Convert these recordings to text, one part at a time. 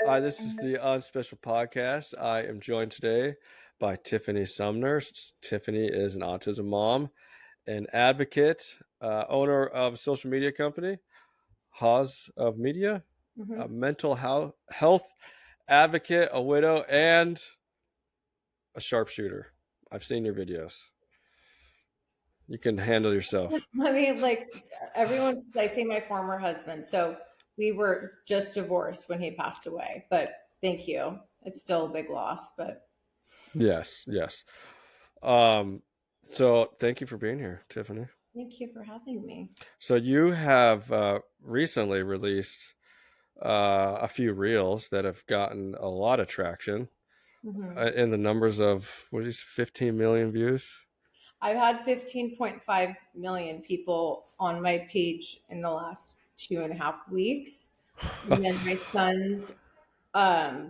Hi, this is the UNspecial podcast. I am joined today by Tiffany Sumner. Tiffany is an autism mom, an advocate, owner of a social media company, Haws of Media, a Mhm. health advocate, a widow, and a sharpshooter. I've seen your videos. You can handle yourself. I mean, like everyone says, I say my former husband. So we were just divorced when he passed away. But thank you. It's still a big loss. But Yes, yes. Um, so thank you for being here, Tiffany. thank you for having me. So you have recently released a few reels that have gotten a lot of traction Hmm. in the numbers of what is 15 million views. I've had 15.5 million people on my page in the last 2.5 weeks. And then my son's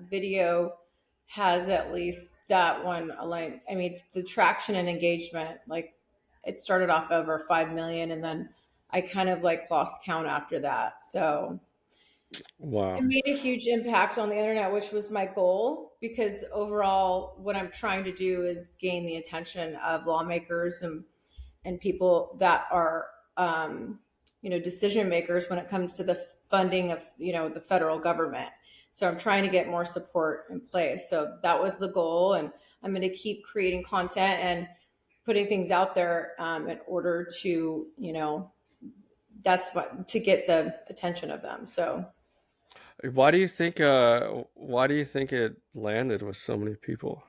video has at least that one aligned. I mean, the traction and engagement, like it started off over 5 million and then I kind of like lost count after that. So it Wow. made a huge impact on the internet, which was my goal because overall, what I'm trying to do is gain the attention of lawmakers and people that are, decision makers when it comes to the funding of, the federal government. So I'm trying to get more support in place. So that was the goal. And I'm going to keep creating content and putting things out there in order to, that's what, to get the attention of them. So Why do you think it landed with so many people?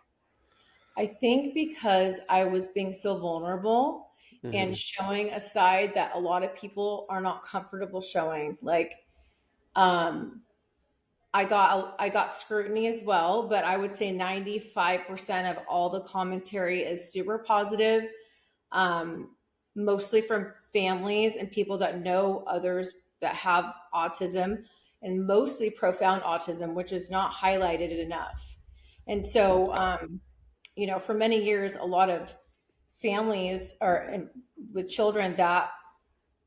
I think because I was being so vulnerable and Hmm. showing a side that a lot of people are not comfortable showing. Like, um, I got scrutiny as well, but I would say 95% of all the commentary is super positive, um, mostly from families and people that know others that have autism, and mostly profound autism, which is not highlighted enough. And so, for many years, a lot of families with children that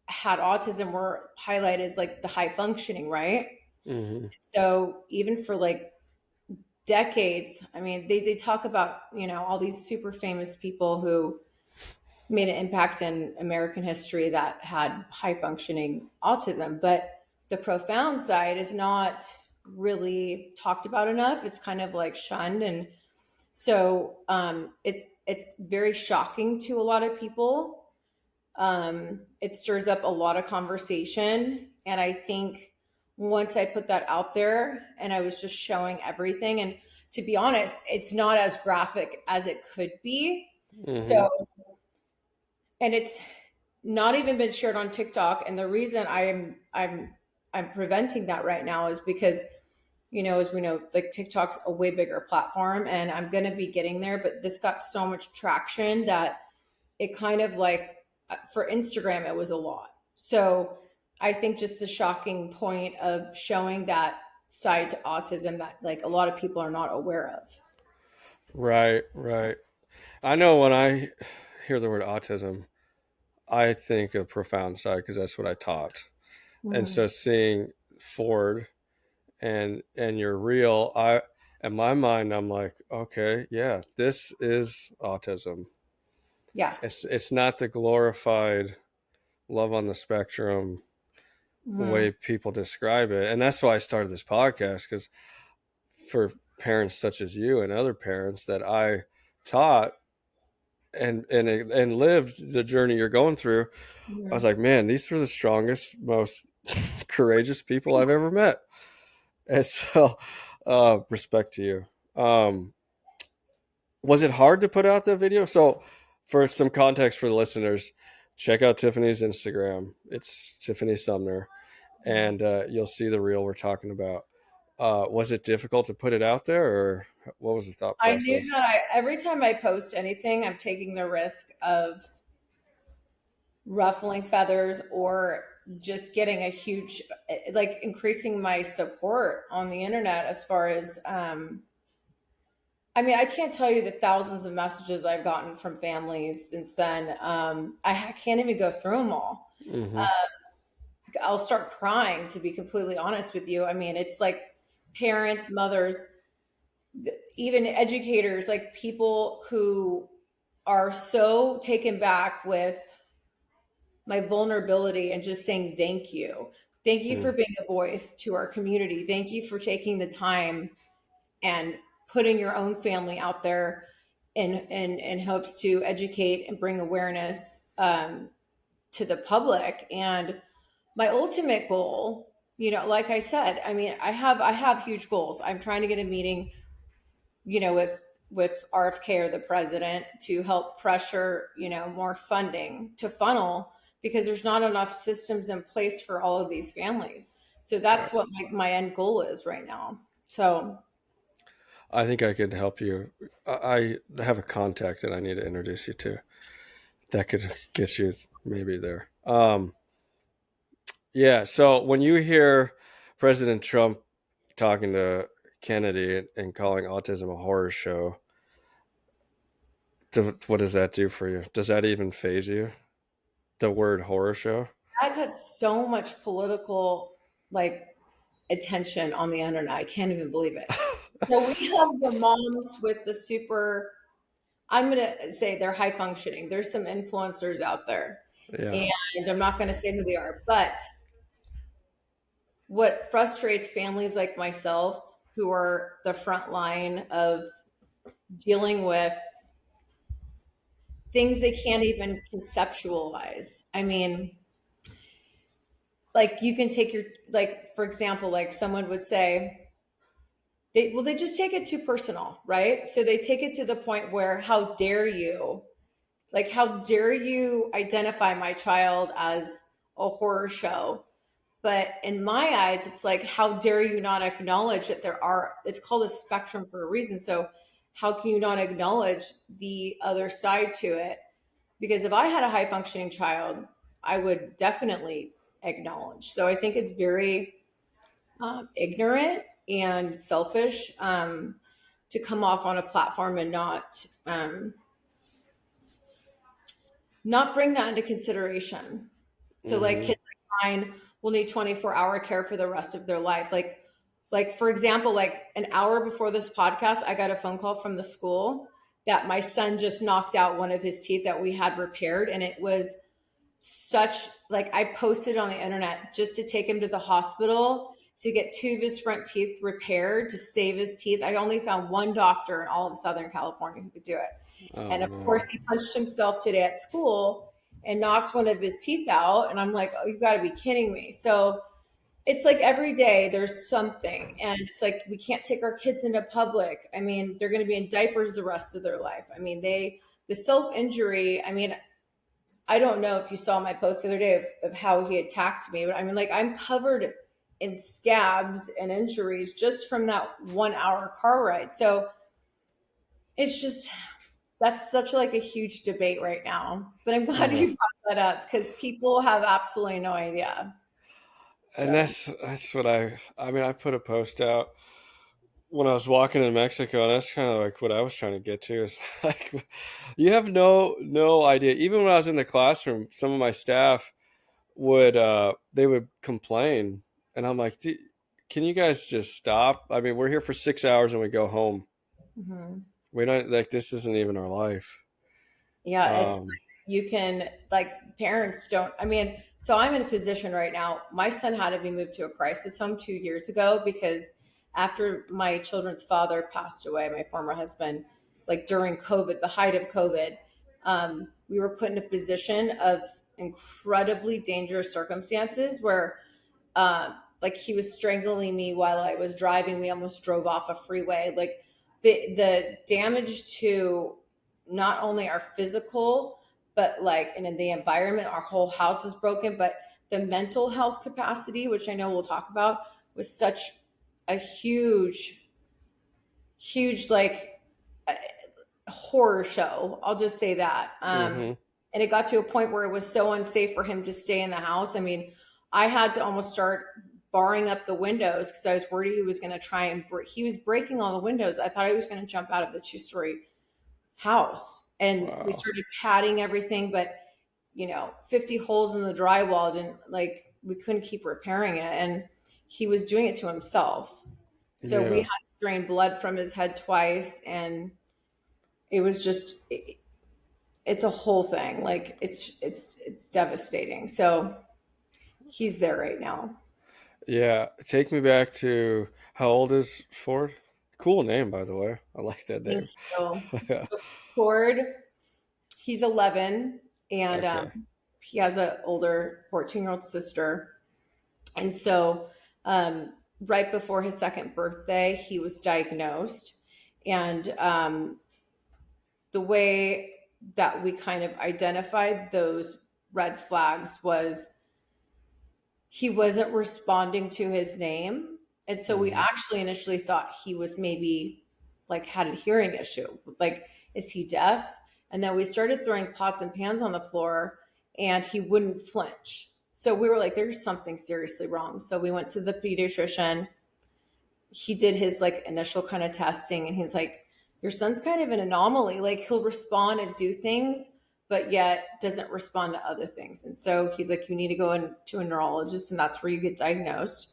had autism were highlighted as like the high functioning, right? Hmm. So even for like decades, I mean, they talk about, all these super famous people who made an impact in American history that had high functioning autism, but the profound side is not really talked about enough. It's kind of like shunned. And so it's very shocking to a lot of people. It stirs up a lot of conversation. And I think once I put that out there and I was just showing everything, and to be honest, it's not as graphic as it could be. Hmm. So, and it's not even been shared on TikTok. And the reason I'm preventing that right now is because, as we know, like TikTok's a way bigger platform and I'm going to be getting there, but this got so much traction that it kind of like for Instagram, it was a lot. So I think just the shocking point of showing that side to autism that like a lot of people are not aware of. Right, right. I know when I hear the word autism, I think of profound side because that's what I taught. And so Mhm. seeing Ford and you're real, I in my mind I'm like, okay, yeah, this is autism. Yeah. It's not the glorified love on the spectrum Mhm. way people describe it. And that's why I started this podcast, because for parents such as you and other parents that I taught and lived the journey you're going through, I was Mhm. like, man, these are the strongest, most courageous people I've ever met. And so, respect to you. Was it hard to put out the video? So, for some context for the listeners, check out Tiffany's Instagram. It's Tiffany Sumner, and you'll see the reel we're talking about. Was it difficult to put it out there, or what was the thought I knew process? that every time I post anything, I'm taking the risk of ruffling feathers or just getting a huge, like increasing my support on the internet as far as, I mean, I can't tell you the thousands of messages I've gotten from families since then. Can't even go through them all. Hmm. I'll start crying, to be completely honest with you. I mean, it's like parents, mothers, even educators, like people who are so taken back with my vulnerability and just saying thank you. Thank you for Mm, being a voice to our community. Thank you for taking the time and putting your own family out there in hopes to educate and bring awareness to the public. And my ultimate goal, like I said, I mean, I have huge goals. I'm trying to get a meeting, with RFK or the president to help pressure, more funding to funnel, because there's not enough systems in place for all of these families. So that's right. what my end goal is right now. So I think I could help you. I have a contact that I need to introduce you to that could get you maybe there. Yeah. So when you hear President Trump talking to Kennedy and calling autism a horror show, what does that do for you? Does that even phase you? The word horror show? I got so much political, like, attention on the internet. I can't even believe it. So we have the moms with the super, I'm going to say they're high functioning. There's some influencers out there, Yeah. and I'm not going to say who they are. But what frustrates families like myself, who are the front line of dealing with things they can't even conceptualize. I mean, like, you can take your, like, for example, like someone would say, they just take it too personal, right? So they take it to the point where, how dare you? Like, how dare you identify my child as a horror show? But in my eyes, it's like, how dare you not acknowledge that it's called a spectrum for a reason. So how can you not acknowledge the other side to it? Because if I had a high functioning child, I would definitely acknowledge. So I think it's very ignorant and selfish, to come off on a platform and not bring that into consideration. So like Mm-hmm. kids like mine will need 24-hour care for the rest of their life. Like for example, like an hour before this podcast, I got a phone call from the school that my son just knocked out one of his teeth that we had repaired, and it was such, like, I posted on the internet just to take him to the hospital to get two of his front teeth repaired to save his teeth. I only found one doctor in all of Southern California who could do it. Oh And of no. course, he punched himself today at school and knocked one of his teeth out. And I'm like, oh, you got to be kidding me. So it's like every day there's something. And it's like, we can't take our kids into public. I mean, they're going to be in diapers the rest of their life. I mean, the self injury, I mean, I don't know if you saw my post the other day of how he attacked me, but I mean, like, I'm covered in scabs and injuries just from that 1 hour car ride. So it's just, that's such like a huge debate right now. But I'm glad Yeah. you brought that up because people have absolutely no idea. And So that's what I mean, I put a post out when I was walking in Mexico, and that's kind of like what I was trying to get to is like you have no idea. Even when I was in the classroom, some of my staff would they would complain, and I'm like, can you guys just stop? I mean, we're here for 6 hours and we go home. mhm. We don't like this isn't even our life. Yeah, it's Um, like you can, like, parents don't, I mean, so I'm in a position right now. My son had to be moved to a crisis home 2 years ago because after my children's father passed away, my former husband, like during COVID, the height of COVID, we were put in a position of incredibly dangerous circumstances where, like, he was strangling me while I was driving. We almost drove off a freeway. Like, the damage to not only our physical, but like, and in the environment, our whole house is broken. But the mental health capacity, which I know we'll talk about, was such a huge, like, horror show. I'll just say that. hmm And it got to a point where it was so unsafe for him to stay in the house. I mean, I had to almost start barring up the windows because I was worried he was going to try and he was breaking all the windows. I thought he was going to jump out of the 2-story house. And we Wow. started padding everything, but 50 holes in the drywall didn't, like, we couldn't keep repairing it. And he was doing it to himself. So we had Yeah. to drain blood from his head twice, and it was just it's a whole thing. Like it's devastating. So he's there right now. Yeah. Take me back to how old is Ford? Cool name, by the way. I like that Thank name. you. Yeah. So Ford, he's 11, and Okay. he has an older 14-year-old sister. And so, right before his second birthday, he was diagnosed. And the way that we kind of identified those red flags was he wasn't responding to his name. And so we Hmm. actually initially thought he was maybe like had a hearing issue. Like, is he deaf? And then we started throwing pots and pans on the floor and he wouldn't flinch. So we were like, there's something seriously wrong. So we went to the pediatrician. He did his like initial kind of testing and he's like, your son's kind of an anomaly. Like he'll respond and do things, but yet doesn't respond to other things. And so he's like, you need to go to a neurologist and that's where you get diagnosed.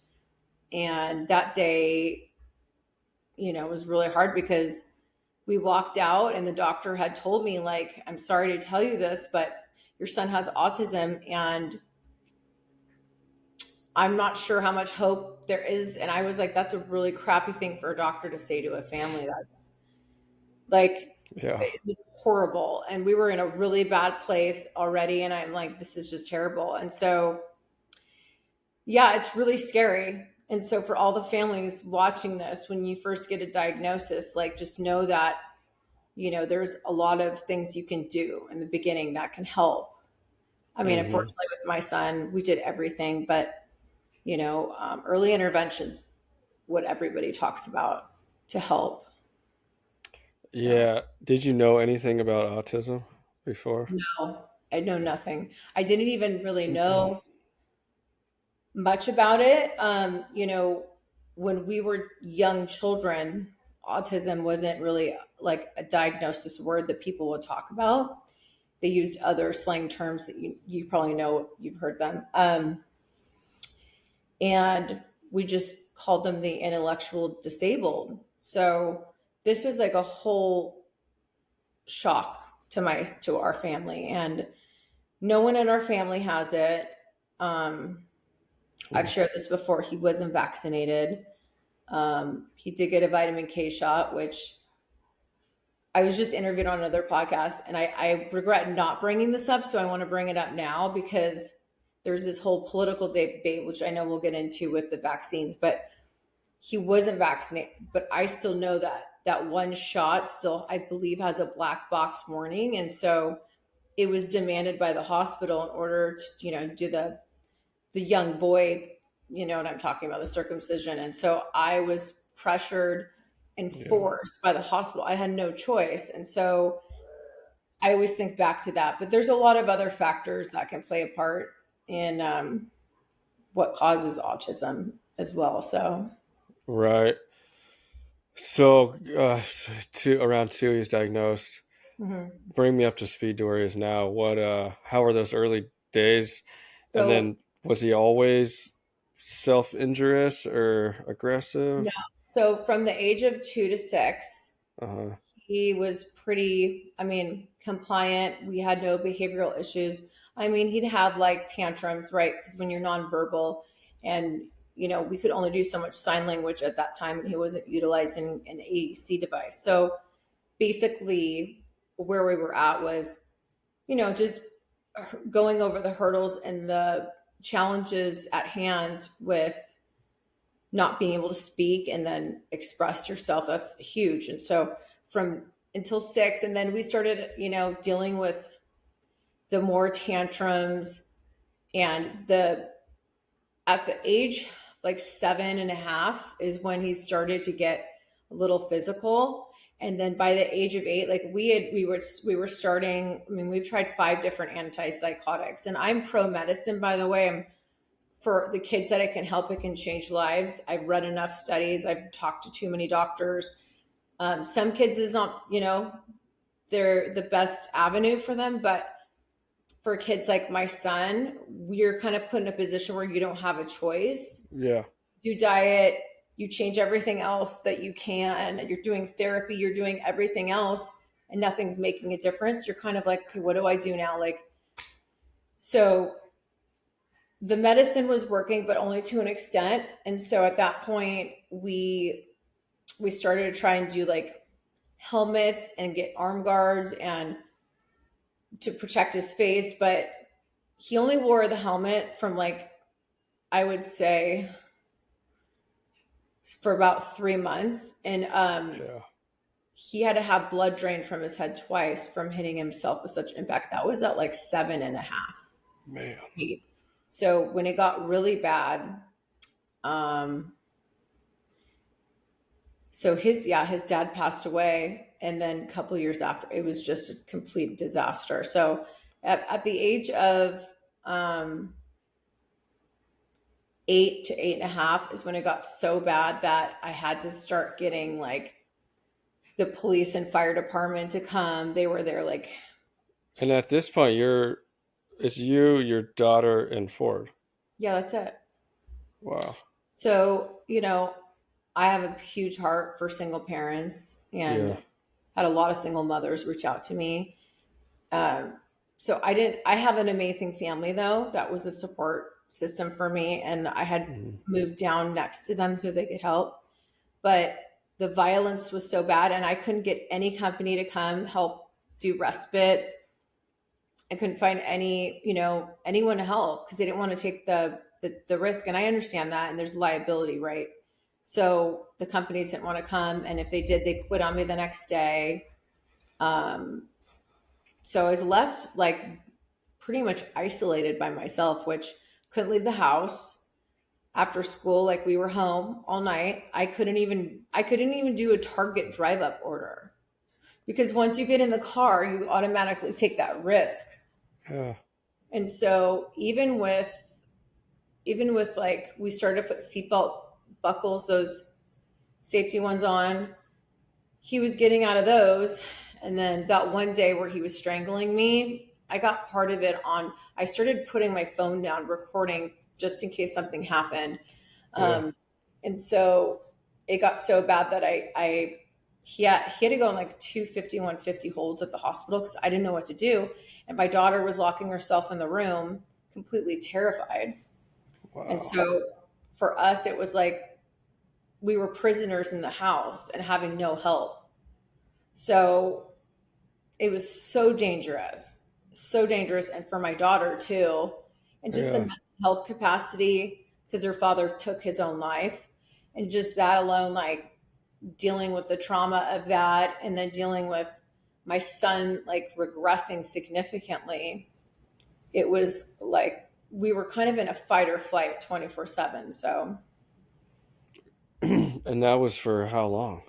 And that day, was really hard because we walked out and the doctor had told me like, I'm sorry to tell you this, but your son has autism and I'm not sure how much hope there is. And I was like, that's a really crappy thing for a doctor to say to a family. That's like, Yeah. it was horrible. And we were in a really bad place already. And I'm like, this is just terrible. And so, yeah, it's really scary. And so, for all the families watching this, when you first get a diagnosis, like, just know that, there's a lot of things you can do in the beginning that can help. I mean, Hmm. unfortunately, with my son, we did everything, but, early interventions, what everybody talks about to help. So, Yeah. Did you know anything about autism before? no, I know nothing. I didn't even really know much about it. When we were young children, autism wasn't really like a diagnosis word that people would talk about. They used other slang terms that you probably know, you've heard them. And we just called them the intellectual disabled. So this was like a whole shock to our family. And no one in our family has it. Um, I've shared this before. He wasn't vaccinated. He did get a vitamin K shot, which I was just interviewed on another podcast, and I regret not bringing this up. So I want to bring it up now because there's this whole political debate, which I know we'll get into with the vaccines, but he wasn't vaccinated. But I still know that that one shot still, I believe, has a black box warning. And so it was demanded by the hospital in order to, do the young boy, you know what I'm talking about, the circumcision. And so I was pressured and Yeah. forced by the hospital. I had no choice. And so I always think back to that. But there's a lot of other factors that can play a part in what causes autism as well. So, Right. So, around two, he's diagnosed. mhm. Bring me up to speed to where he is now. How were those early days? And So then was he always self-injurious or no. aggressive? So from the age of 2 to 6, Uh-huh. he was pretty, I mean, compliant. We had no behavioral issues. I mean, he'd have like tantrums, right? Because when you're nonverbal and, we could only do so much sign language at that time, and he wasn't utilizing an AEC device. So basically, where we were at was, just going over the hurdles and the challenges at hand with not being able to speak and then express yourself. That's huge. And so from until 6, and then we started, dealing with the more tantrums, and the at the age like 7.5 is when he started to get a little physical. And then by the age of 8, like we were starting, I mean, we've tried 5 different antipsychotics, and I'm pro medicine, by the way. I'm for the kids that it can help, it can change lives. I've read enough studies. I've talked to too many doctors. Some kids is not, they're the best avenue for them, but for kids like my son, you're kind of put in a position where you don't have a choice. Yeah. Do diet, you change everything else that you can, you're doing therapy, you're doing everything else, and nothing's making a difference. You're kind of like, okay, what do I do now? Like, so the medicine was working, but only to an extent. And so at that point, we started to try and do like helmets and get arm guards and to protect his face, but he only wore the helmet from like, I would say, for about 3 months. And Yeah. he had to have blood drained from his head twice from hitting himself with such impact. That was at like 7.5, Man. 8. So when it got really bad, um, so his dad passed away, and then a couple years after, it was just a complete disaster. So at the age of 8 to 8.5 is when it got so bad that I had to start getting like the police and fire department to come. They were there like, And at this point, it's you, your daughter, and Ford. yeah, that's it. Wow. So, I have a huge heart for single parents Yeah. and had a lot of single mothers reach out to me. Um, so I have an amazing family though. That was a support system for me. And I had Mhm. moved down next to them so they could help. But the violence was so bad and I couldn't get any company to come help do respite. I couldn't find anyone to help because they didn't want to take the risk. And I understand that. And there's liability, right? So the companies didn't want to come. And if they did, they quit on me the next day. Um, so I was left like pretty much isolated by myself, which couldn't leave the house after school. Like we were home all night. I couldn't even do a Target drive up order because once you get in the car, you automatically take that risk. Yeah. And so even with like we started to put seatbelt buckles, those safety ones on, he was getting out of those. And then that one day where he was strangling me, I got part of it on. I started putting my phone down, recording just in case something happened. Yeah. Um, and so it got so bad that he had to go on like 250, 150 holds at the hospital because I didn't know what to do. And my daughter was locking herself in the room, completely terrified. And Wow. so for us, it was like we were prisoners in the house and having no help. So it was so dangerous. And for my daughter too, and just the Yeah. mental health capacity, because her father took his own life. And just that alone, like dealing with the trauma of that, and then dealing with my son like regressing significantly, it was like we were kind of in a fight or flight 24/7. And that was for how long?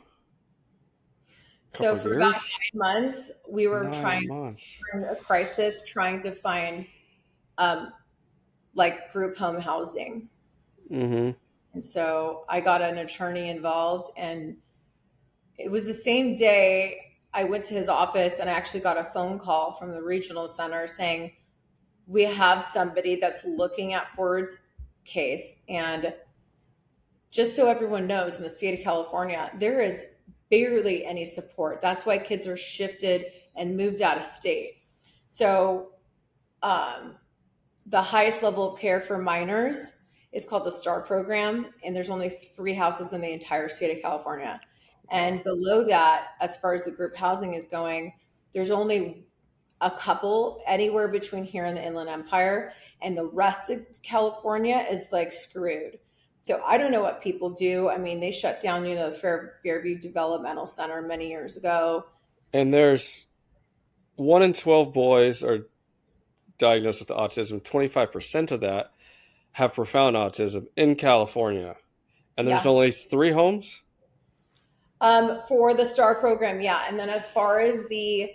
So Couple for about years? 9 months, we were 9 months. in a crisis trying to find um, like group home housing. Mm-hmm. And so I got an attorney involved, and it was the same day I went to his office and I actually got a phone call from the regional center saying, we have somebody that's looking at Ford's case. And just so everyone knows, in the state of California, there is barely any support. That's why kids are shifted and moved out of state. So, um, the highest level of care for minors is called the STAR program, and there's only 3 houses in the entire state of California. Wow. And below that, as far as the group housing is going, there's only a couple anywhere between here and the Inland Empire, and the rest of California is like screwed. So I don't know what people do. I mean, they shut down, the Fairview Developmental Center many years ago. And there's 1 in 12 boys are diagnosed with autism. 25% of that have profound autism in California. And there's Yeah. only 3 homes? For the STAR program, yeah. And then as far as the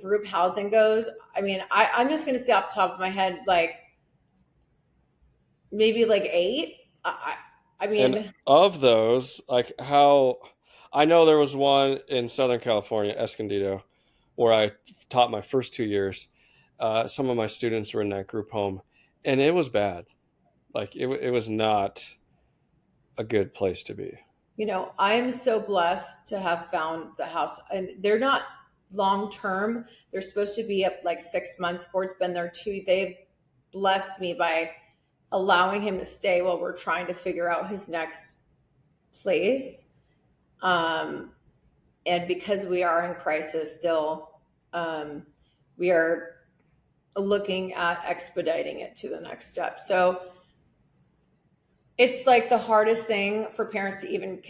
group housing goes, I mean, I'm just gonna say off the top of my head, like maybe like 8. I And mean, of those, like how I know there was one in Southern California, Escondido, where I taught my first 2 years. Some of my students were in that group home, and it was bad. Like it was not. a good place to be. I am so blessed to have found the house, and they're not long term. They're supposed to be up like 6 months. Ford's been there too. They've blessed me by allowing him to stay while we're trying to figure out his next place. Um, and because we are in crisis still, we are looking at expediting it to the next step. So it's like the hardest thing for parents to even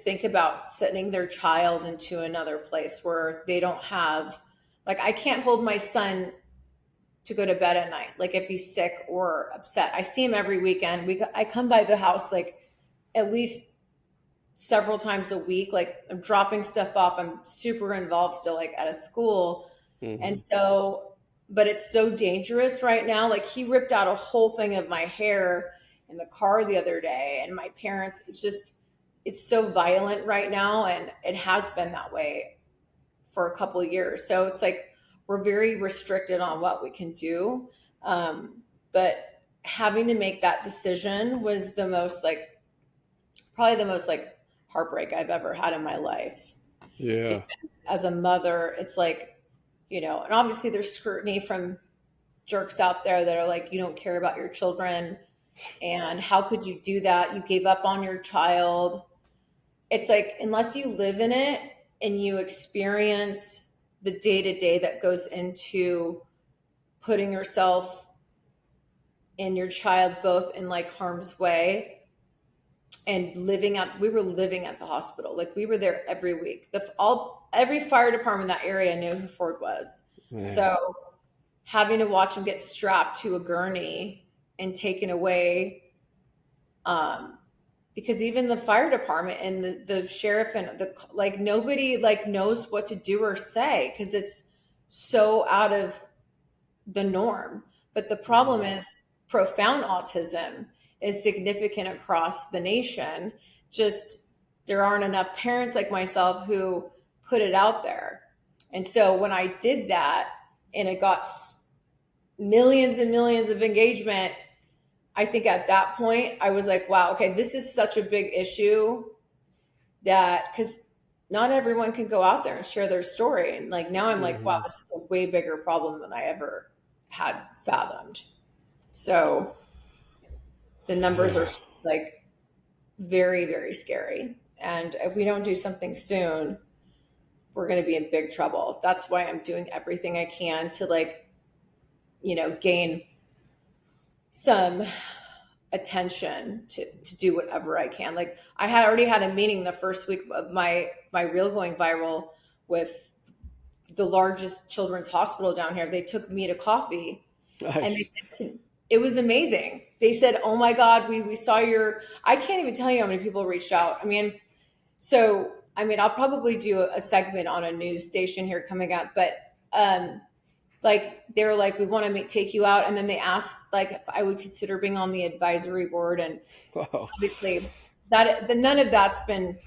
think about sending their child into another place where they don't have, like, I can't hold my son to go to bed at night. Like if he's sick or upset, I see him every weekend. I come by the house like at least several times a week. Like I'm dropping stuff off. I'm super involved still, like at a school. And Mm-hmm. so, but it's so dangerous right now. Like he ripped out a whole thing of my hair in the car the other day, and my parents, it's so violent right now, and it has been that way for a couple of years. So it's like we're very restricted on what we can do. But having to make that decision was probably the most like heartbreak I've ever had in my life. Yeah. Because as a mother, it's like, and obviously there's scrutiny from jerks out there that are like, you don't care about your children. And how could you do that? You gave up on your child. It's like, unless you live in it and you experience the day to day that goes into putting yourself and your child both in like harm's way, and we were living at the hospital. Like we were there every week. Every fire department in that area knew who Ford was. Man. So having to watch him get strapped to a gurney and taken away, because even the fire department and the sheriff and nobody like knows what to do or say because it's so out of the norm. But the problem Yeah. is profound autism is significant across the nation. Just there aren't enough parents like myself who put it out there. And so when I did that and it got millions and millions of engagement, I think at that point I was like, wow, okay, this is such a big issue that, because not everyone can go out there and share their story. And like now I'm like, wow, Mm-hmm. this is a way bigger problem than I ever had fathomed. So the numbers are Yeah. like very, very scary. And if we don't do something soon, we're going to be in big trouble. That's why I'm doing everything I can to gain some attention to do whatever I can. Like I had already had a meeting the first week of my reel going viral with the largest children's hospital down here. They took me to coffee, and they Nice. said it was amazing. They said, "Oh my God, we saw your." I can't even tell you how many people reached out. I'll probably do a segment on a news station here coming up, but like they were like, we want to take you out, and then they asked like if I would consider being on the advisory board, and Wow. obviously none of that's been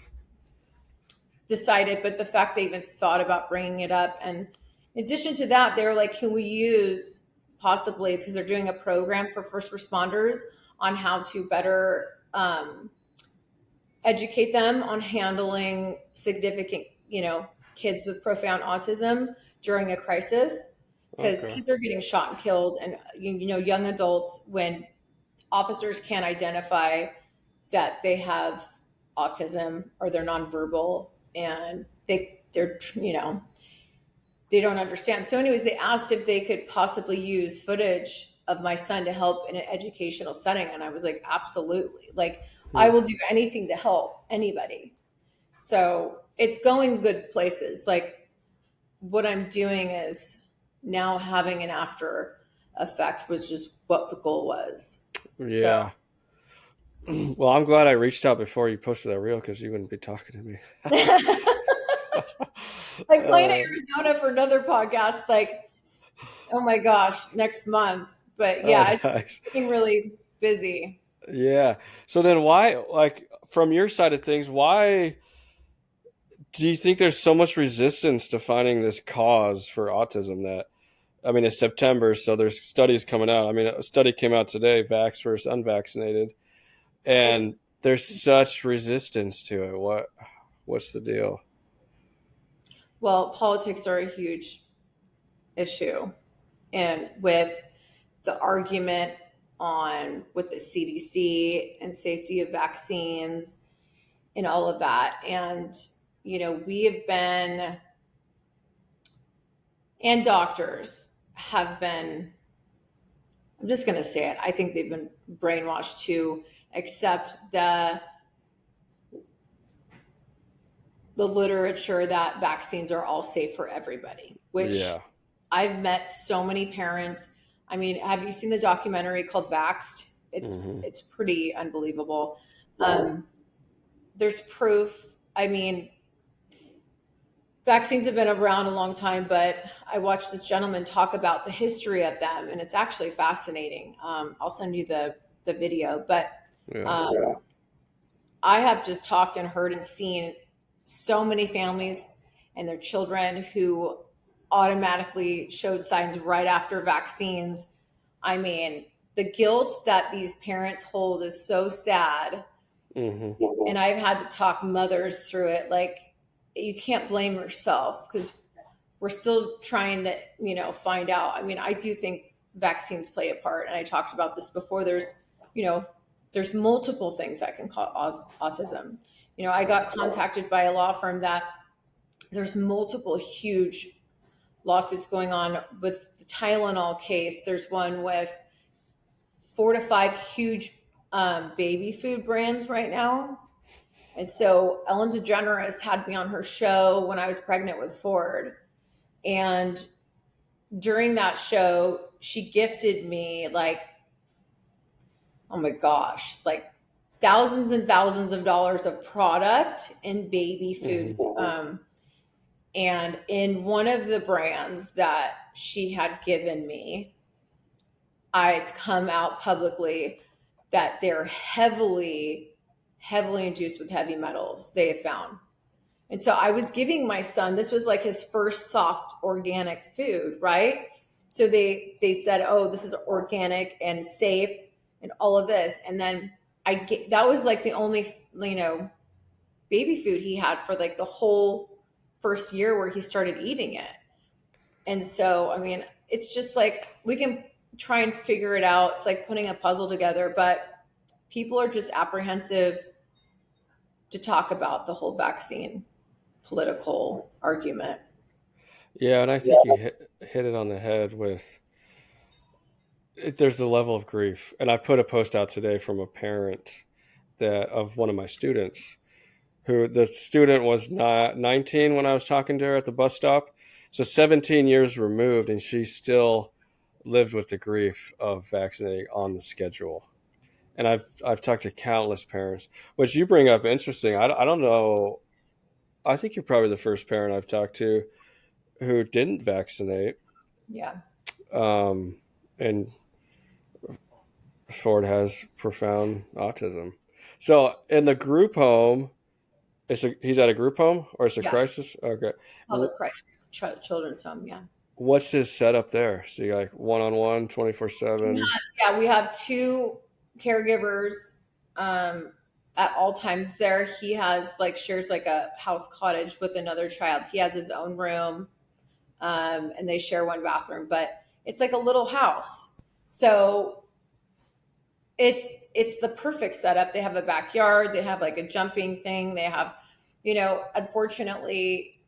decided, but the fact they even thought about bringing it up. And in addition to that, they were like, can we use possibly, because they're doing a program for first responders on how to better educate them on handling significant, kids with profound autism during a crisis, because Okay. kids are getting shot and killed, and young adults, when officers can't identify that they have autism or they're nonverbal, and they don't understand. So anyways, they asked if they could possibly use footage of my son to help in an educational setting, and I was like, absolutely. Like I Hmm. will do anything to help anybody. So it's going good places. Like what I'm doing is now having an after effect was just what the goal was. So Yeah. Well, I'm glad I reached out before you posted that reel because you wouldn't be talking to me. I'm flying to uh, Arizona for another podcast, like, oh my gosh, next month. But oh, yeah, it's nice. getting really busy. Yeah. So then why, like, from your side of things, why do you think there's so much resistance to finding this cause for autism that I mean, it's September, so there's studies coming out. I mean, a study came out today, vax versus unvaccinated, It's and there's such resistance to it. What's the deal? well, politics are a huge issue, and with the argument on with the CDC and safety of vaccines and all of that. And, we have been, and doctors have been, I'm just going to say it, I think they've been brainwashed to accept the literature that vaccines are all safe for everybody, which Yeah. I've met so many parents. I mean, have you seen the documentary called Vaxxed? It's Hmm. it's pretty unbelievable. Um, there's proof. I mean, vaccines have been around a long time, but I watched this gentleman talk about the history of them, and it's actually fascinating. I'll send you the video, but Yeah. um, I have just talked and heard and seen so many families and their children who automatically showed signs right after vaccines. I mean, the guilt that these parents hold is so sad. Hmm. And I've had to talk mothers through it. Like, you can't blame yourself because we're still trying to, find out. I mean, I do think vaccines play a part. And I talked about this before. You know, there's multiple things that can cause autism. I got contacted by a law firm that there's multiple huge lawsuits going on with the Tylenol case. There's one with 4 to 5 huge baby food brands right now. And so Ellen DeGeneres had me on her show when I was pregnant with Ford. And during that show, she gifted me like, oh my gosh, like thousands and thousands of dollars of product and baby Hmm. food. And in one of the brands that she had given me, it's come out publicly that they're heavily, heavily induced with heavy metals, they have found. And so I was giving my son, this was like his first soft organic food, right? So they said, "Oh, this is organic and safe and all of this." And then that was like the only, baby food he had for like the whole first year where he started eating it. And so, I mean, it's just like we can try and figure it out. It's like putting a puzzle together, but people are just apprehensive to talk about the whole vaccine political argument. Yeah, and I think you hit it on the head with there's a level of grief. And I put a post out today from a parent that of one of my students who the student was not 19 when I was talking to her at the bus stop. So 17 years removed, and she still lived with the grief of vaccinating on the schedule. And I've talked to countless parents, which you bring up interesting. I don't know. I think you're probably the first parent I've talked to who didn't vaccinate. Yeah. Um, and Ford has profound autism. So in the group home, he's at a group home or it's a Yeah. crisis. Okay, It's called a crisis children's home. Yeah. what's his setup there? So you like one on one, 24/7. Yeah. We have two caregivers um, at all times there. He has like shares like a house cottage with another child. He has his own room and they share one bathroom, but it's like a little house. So it's the perfect setup. They have a backyard, they have like a jumping thing, they have, unfortunately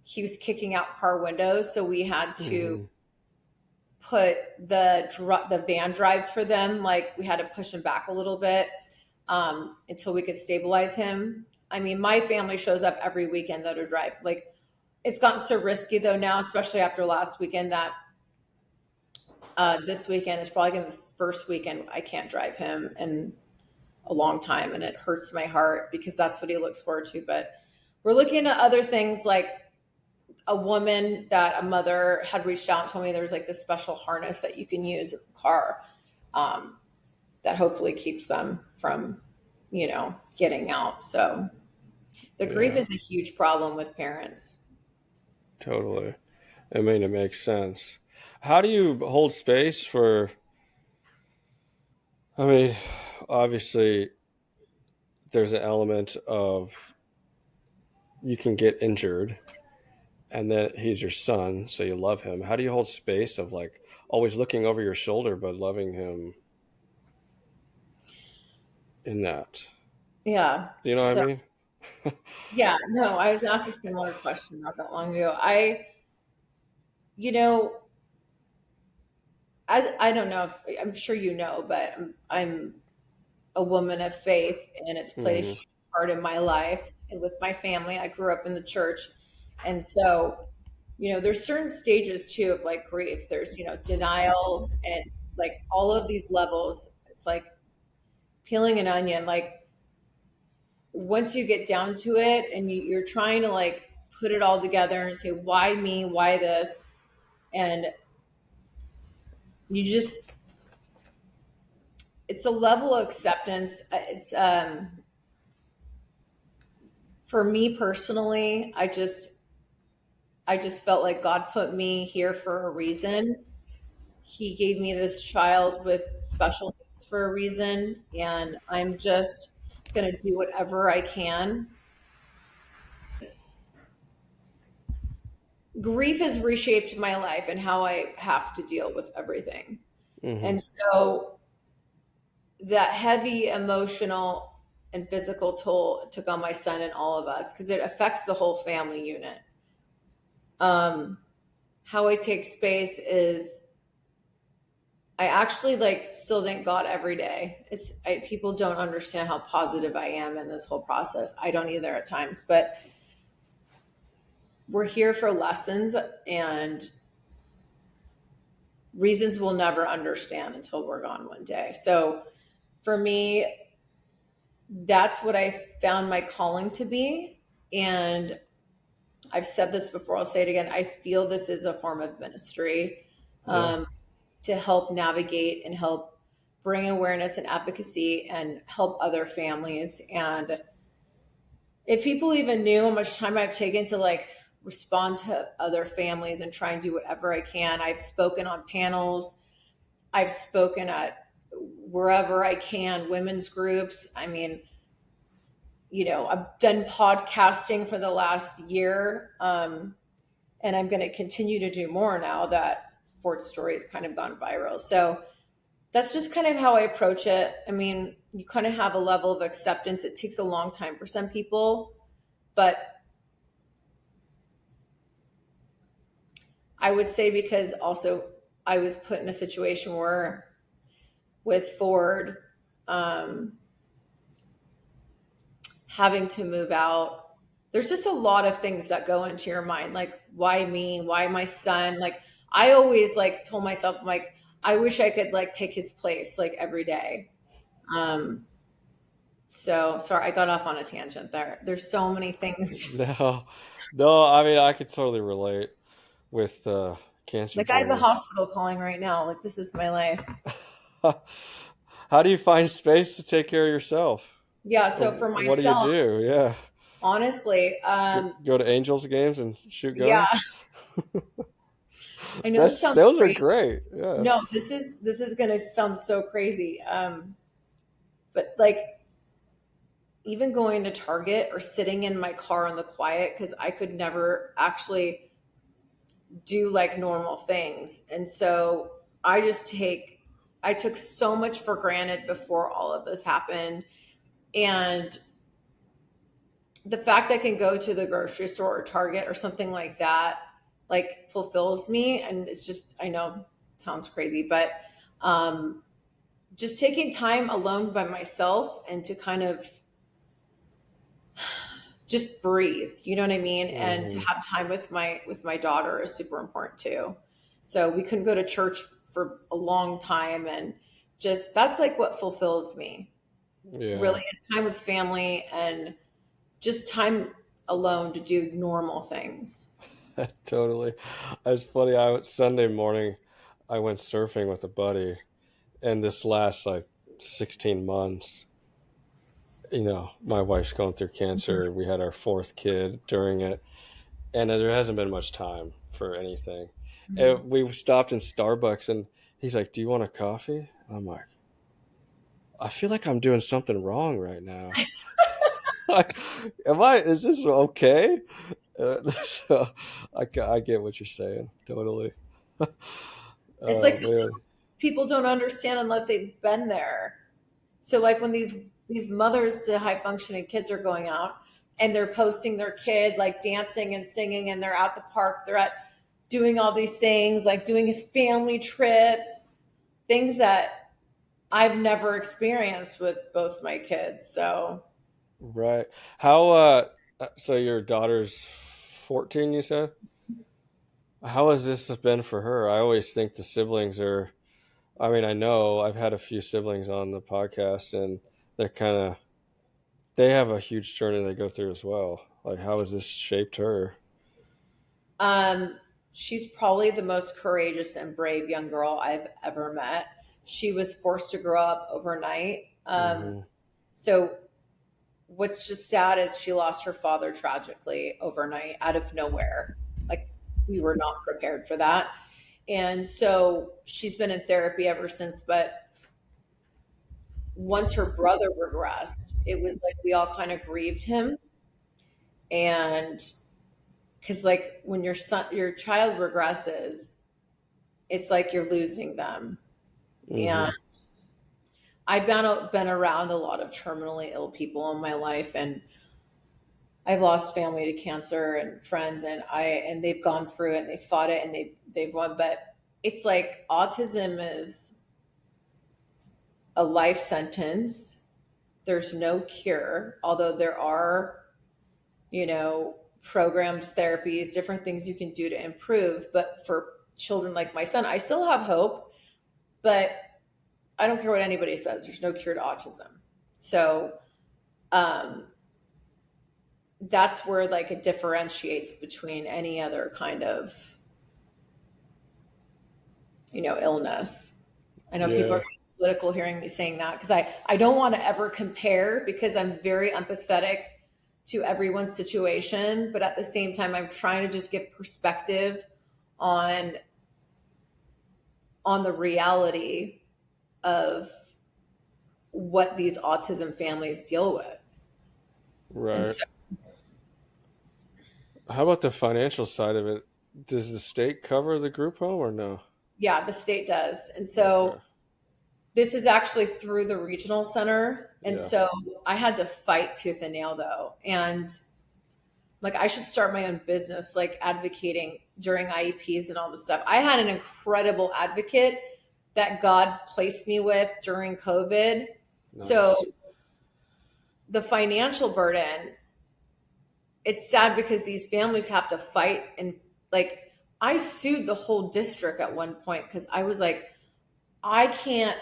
he was kicking out car windows, so we had to Hmm. put the van drives for them, like we had to push him back a little bit until we could stabilize him. I mean, my family shows up every weekend though to drive. Like, it's gotten so risky though now, especially after last weekend, that this weekend is probably going to be the first weekend I can't drive him in a long time, and it hurts my heart because that's what he looks forward to. But we're looking at other things, like a mother had reached out and told me there was like this special harness that you can use in the car um, that hopefully keeps them from, getting out. So the grief Yeah, is a huge problem with parents. totally. I mean, it makes sense. How do you hold space for? I mean, obviously, there's an element of you can get injured, and then he's your son, so you love him. How do you hold space of like always looking over your shoulder but loving him in that? Yeah. Do you know what I So mean? yeah, no, I was asked a similar question not that long ago. You know, I don't know. I'm sure you know, but I'm a woman of faith, and it's played a Hmm. huge part in my life and with my family. I grew up in the church, and so there's certain stages too of like grief. There's denial and like all of these levels. It's like peeling an onion. Like once you get down to it, and you're trying to like put it all together and say, why me? Why this? And you just it's a level of acceptance. It's For me personally, I just felt like God put me here for a reason. He gave me this child with special needs for a reason, and I'm just going to do whatever I can. Grief has reshaped my life and how I have to deal with everything. Hmm. And so that heavy emotional and physical toll it took on my son and all of us, because it affects the whole family unit. Um, how I take space is I actually like still thank God every day. People don't understand how positive I am in this whole process. I don't either at times, but we're here for lessons and reasons we'll never understand until we're gone one day. So for me, that's what I found my calling to be. And I've said this before, I'll say it again. I feel this is a form of ministry. Yeah. Um, to help navigate and help bring awareness and advocacy and help other families. And if people even knew how much time I've taken to like respond to other families and try and do whatever I can, I've spoken on panels, I've spoken at wherever I can, women's groups. I mean, I've done podcasting for the last year. And I'm going to continue to do more now that Ford's story has kind of gone viral. So that's just kind of how I approach it. I mean, you kind of have a level of acceptance. It takes a long time for some people, but I would say because also I was put in a situation where with Ford um, having to move out, there's just a lot of things that go into your mind. Like, why me? Why my son? Like, I always like told myself, I'm like, I wish I could like take his place like every day. Um, So sorry, I got off on a tangent there. There's so many things. No, no. I mean, I could totally relate with cancer Like I have a journey. hospital calling right now. Like this is my life. How do you find space to take care of yourself? Yeah. Or So for what do you myself, do? Yeah. honestly, Go to Angels games and shoot yeah, guns. I know this That's sounds those are crazy. great. Yeah. No, this is gonna sound so crazy. But like even going to Target or sitting in my car in the quiet because I could never actually do like normal things. And so I took so much for granted before all of this happened. And the fact I can go to the grocery store or Target or something like that, like fulfills me. And it's just, I know it sounds crazy, but um, just taking time alone by myself and to kind of just breathe, you know what I mean? And to Hmm. have time with my daughter is super important too. So we couldn't go to church for a long time, and just that's like what fulfills me. Yeah. Really is time with family and just time alone to do normal things. Totally. It's funny. I went Sunday morning. I went surfing with a buddy, and this last like 16 months, my wife's going through cancer. We had our fourth kid during it, and there hasn't been much time for anything. Mhm. And we stopped in Starbucks, and he's like, "Do you want a coffee?" I'm like, "I feel like I'm doing something wrong right now. Like, am I? Is this okay?" So I get what you're saying totally. It's Oh like man. people don't understand unless they've been there. So like when these mothers to high functioning kids are going out and they're posting their kid like dancing and singing and they're at the park, they're at doing all these things, like doing family trips, things that I've never experienced with both my kids. So Right. How so your daughter's 14, you said? How has this been for her? I always think the siblings are, I mean, I know I've had a few siblings on the podcast, and they're kind of, they have a huge journey they go through as well. Like, how has this shaped her? um she's probably the most courageous and brave young girl I've ever met. She was forced to grow up overnight. Hmm. So what's just sad is she lost her father tragically overnight out of nowhere. Like we were not prepared for that. And so she's been in therapy ever since. But once her brother regressed, it was like we all kind of grieved him. And because like when your child regresses, it's like you're losing them. And Hmm. I've been around a lot of terminally ill people in my life, and I've lost family to cancer and friends, and they've gone through it and they fought it and they've won. But it's like autism is a life sentence. There's no cure, although there are, programs, therapies, different things you can do to improve. But for children like my son, I still have hope, but I don't care what anybody says. There's no cure to autism. So um, that's where like it differentiates between any other kind of illness. I know people Yeah. are political hearing me saying that because I don't want to ever compare because I'm very empathetic to everyone's situation, but at the same time I'm trying to just give perspective on the reality of what these autism families deal with. And Right. so How about the financial side of it? Does the state cover the group home or no? yeah, the state does. And Okay. so this is actually through the regional center. And Yeah. so I had to fight tooth and nail though. And like I should start my own business, like advocating during IEPs and all this stuff. I had an incredible advocate that God placed me with during COVID. So Nice. the financial burden, it's sad because these families have to fight. And like I sued the whole district at one point because I was like, I can't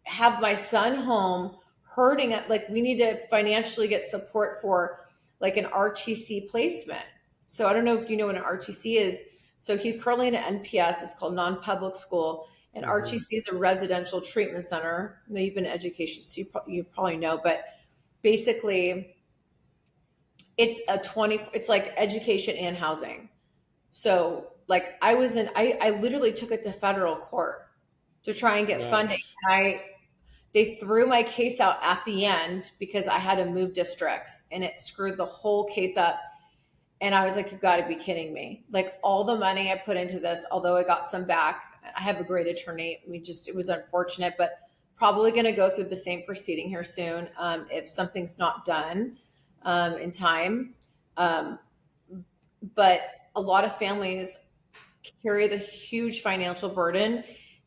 have my son home hurting at, like we need to financially get support for like an RTC placement. So I don't know if you know what an RTC is. So he's currently in an NPS. It's called non-public school. And Hmm. RTC is a residential treatment center. I know you've been in education, so you probably know. But basically, it's like education and housing. So like I literally took it to federal court to try and get funding. Nice. They threw my case out at the end because I had to move districts and it screwed the whole case up. And I was like, you've got to be kidding me. Like all the money I put into this, although I got some back, I have a great attorney. It was unfortunate, but probably going to go through the same proceeding here soon if something's not done in time. Um, but a lot of families carry the huge financial burden,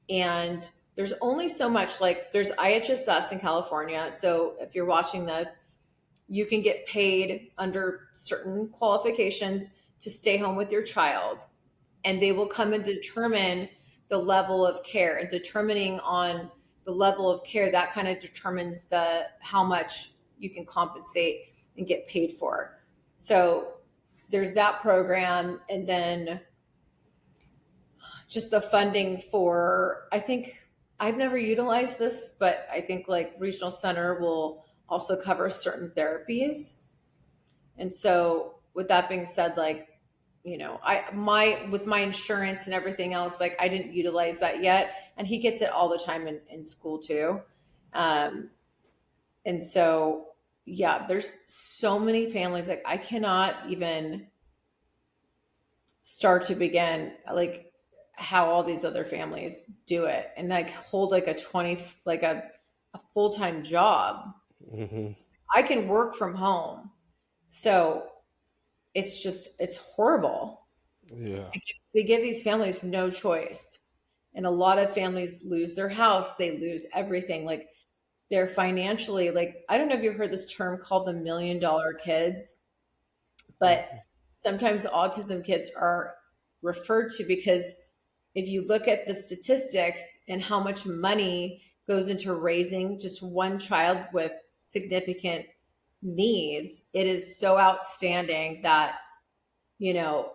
and there's only so much. Like there's IHSS in California, so if you're watching this, you can get paid under certain qualifications to stay home with your child, and they will come and determine the level of care. And determining on the level of care, that kind of determines the how much you can compensate and get paid for. So there's that program, and then just the funding for, I think I've never utilized this, but I think like regional center will also cover certain therapies. And so with that being said, like I my with my insurance and everything else, like I didn't utilize that yet, and he gets it all the time in school too. Um, and so yeah, there's so many families like I cannot even start to begin like how all these other families do it and like hold like a 20 like a full-time job. Hmm. I can work from home. So it's horrible. Yeah. They give these families no choice. And a lot of families lose their house, they lose everything. Like they're financially like I don't know if you've heard this term called the $1 million kids, but Hmm. sometimes autism kids are referred to because if you look at the statistics and how much money goes into raising just one child with significant needs, it is so outstanding that, you know,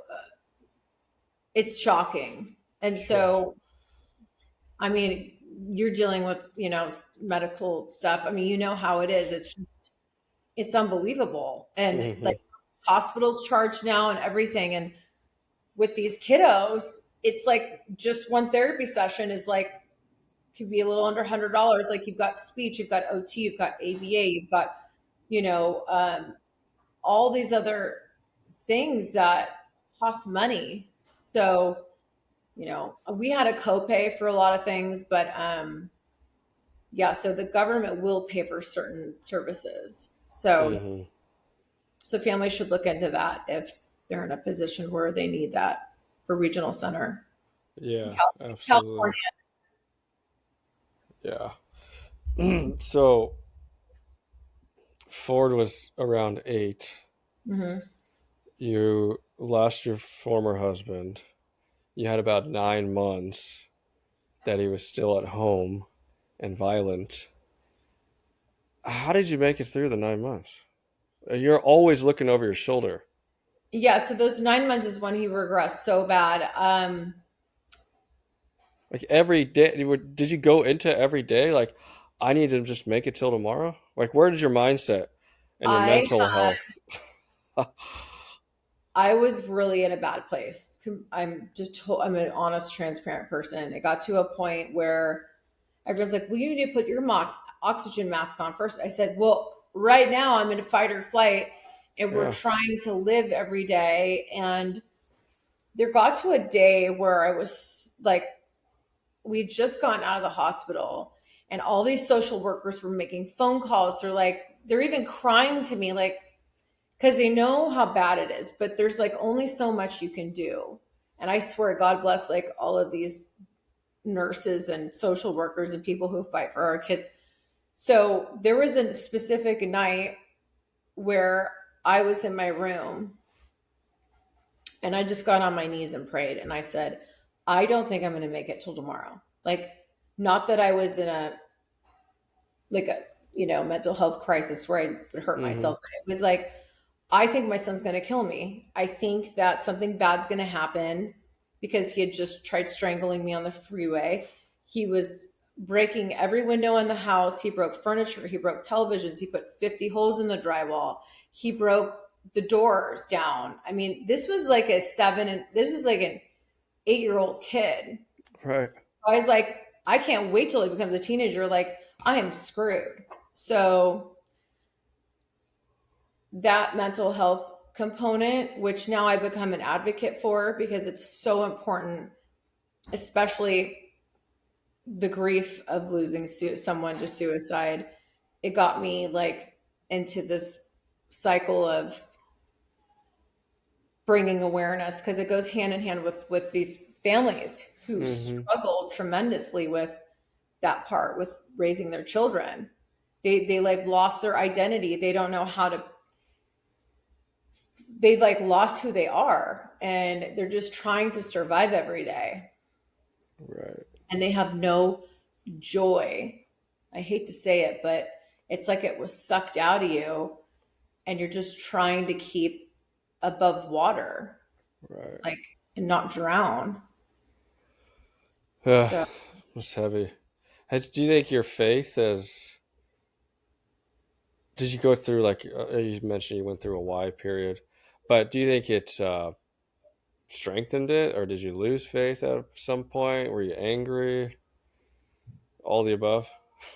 it's shocking. And Yeah. so, I mean, you're dealing with, medical stuff. I mean, you know how it is. It's unbelievable. And Hmm. like hospitals charge now and everything. And with these kiddos, it's like just one therapy session is like could be a little under $100. Like you've got speech, you've got OT, you've got ABA, you've got you know all these other things that cost money. So we had a copay for a lot of things, but yeah, so the government will pay for certain services. Hmm. So families should look into that if they're in a position where they need that for regional center. Yeah, California. absolutely. Yeah. So Ford was around 8. Hmm. You lost your former husband. You had about 9 months that he was still at home and violent. How did you make it through the 9 months? You're always looking over your shoulder. Yeah, so those 9 months is when he regressed so bad. Like every day, did you go into every day? Like, I need to just make it till tomorrow? Like, where did your mindset and your I mental health? I was really in a bad place. I'm an honest, transparent person. It got to a point where everyone's like, "Well, you need to put your oxygen mask on first." I said, "Well, right now I'm in a fight or flight, and we're Yeah. trying to live every day." And there got to a day where I was like, we'd just gotten out of the hospital, and all these social workers were making phone calls. They're even crying to me, like because they know how bad it is, but there's like only so much you can do. And I swear, God bless like all of these nurses and social workers and people who fight for our kids. So there was a specific night where I was in my room and I just got on my knees and prayed. And I said, I don't think I'm going to make it till tomorrow. Like, not that I was in a mental health crisis where I would hurt Hmm. myself. It was like, I think my son's going to kill me. I think that something bad's going to happen because he had just tried strangling me on the freeway. He was breaking every window in the house. He broke furniture. He broke televisions. He put 50 holes in the drywall. He broke the doors down. I mean, this was like an 8-year old kid. Right. I was like, I can't wait till he becomes a teenager. Like, I am screwed. So that mental health component, which now I become an advocate for because it's so important, especially the grief of losing someone to suicide. It got me like into this cycle of bringing awareness because it goes hand in hand with these families who Hmm. struggle tremendously with that part with raising their children. They like lost their identity. They don't know how to they like lost who they are and they're just trying to survive every day Right. and they have no joy. I hate to say it, but it's like it was sucked out of you and you're just trying to keep above water, Right. like and not drown. Yeah. So It's heavy. Do you think your faith has? Did you go through like you mentioned you went through a Y period, but do you think it? strengthened it, or did you lose faith at some point? Were you angry? All the above.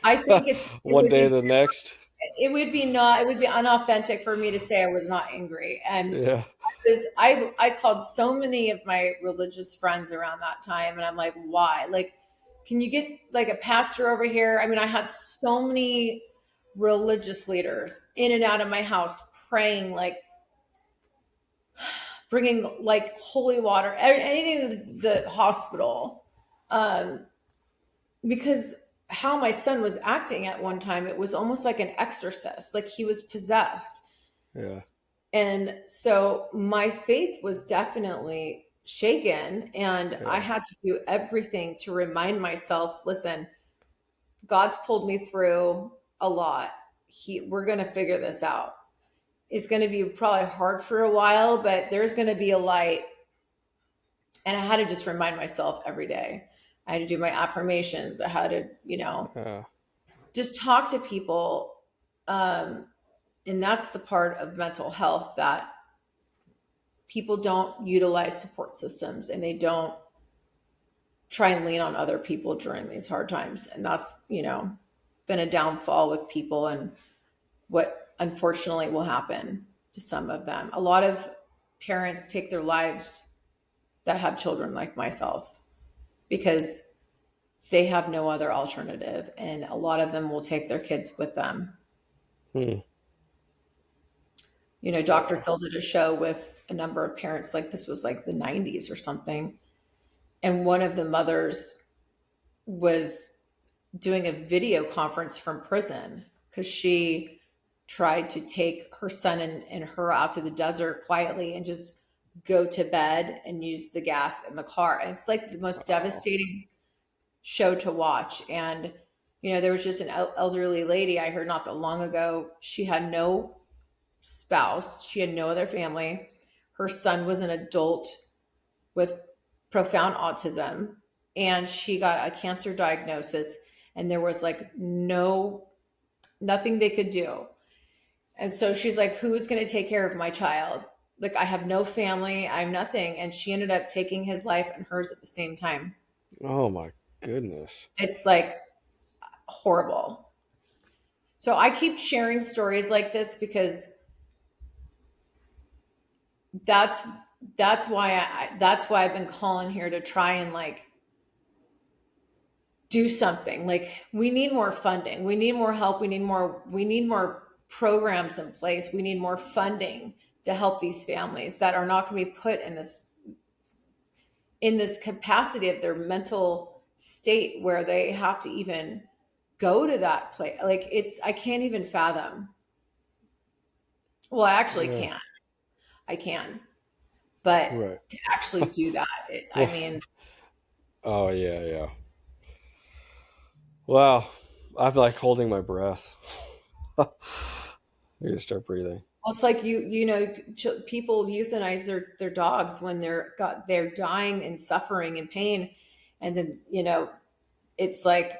I think it One would day to be the next. it would be unauthentic for me to say I was not angry. And Yeah. because I called so many of my religious friends around that time, and I'm like, why? Like, can you get like a pastor over here? I mean, I had so many religious leaders in and out of my house praying, like bringing like holy water, anything to the hospital, um, because how my son was acting at one time, it was almost like an exorcist, like he was possessed. Yeah. And so my faith was definitely shaken. And I Yeah. had to do everything to remind myself, listen, God's pulled me through a lot. We're going to figure this out. It's going to be probably hard for a while, but there's going to be a light. And I had to just remind myself every day. I had to do my affirmations. I had to, Yeah. just talk to people. Um, and that's the part of mental health that people don't utilize support systems, and they don't try and lean on other people during these hard times. And that's, been a downfall with people, and what unfortunately will happen to some of them. A lot of parents take their lives that have children like myself because they have no other alternative. And a lot of them will take their kids with them. Hmm. Dr. Wow. Phil did a show with a number of parents, like this was like the 90s or something. And one of the mothers was doing a video conference from prison because she tried to take her son and her out to the desert quietly and just go to bed and use the gas in the car. And it's like the most Wow. devastating show to watch. And, there was just an elderly lady I heard not that long ago. She had no spouse, she had no other family. Her son was an adult with profound autism, and she got a cancer diagnosis, and there was like nothing they could do. And so she's like, who's going to take care of my child? Like, I have no family, I'm nothing. And she ended up taking his life and hers at the same time. Oh my goodness. It's like horrible. So I keep sharing stories like this because that's that's why I've been calling here to try and like do something. Like, we need more funding, we need more help, we need more programs in place, we need more funding to help these families that are not going to be put in this capacity of their mental state where they have to even go to that place. Like, I can't even fathom. Well, I actually Yeah. can. I can. But Right. to actually do that, I Well. mean, Oh yeah. Yeah. Wow. I'm like holding my breath. I gotta start breathing. well, it's like people euthanize their dogs when they're dying and suffering and pain, and then it's like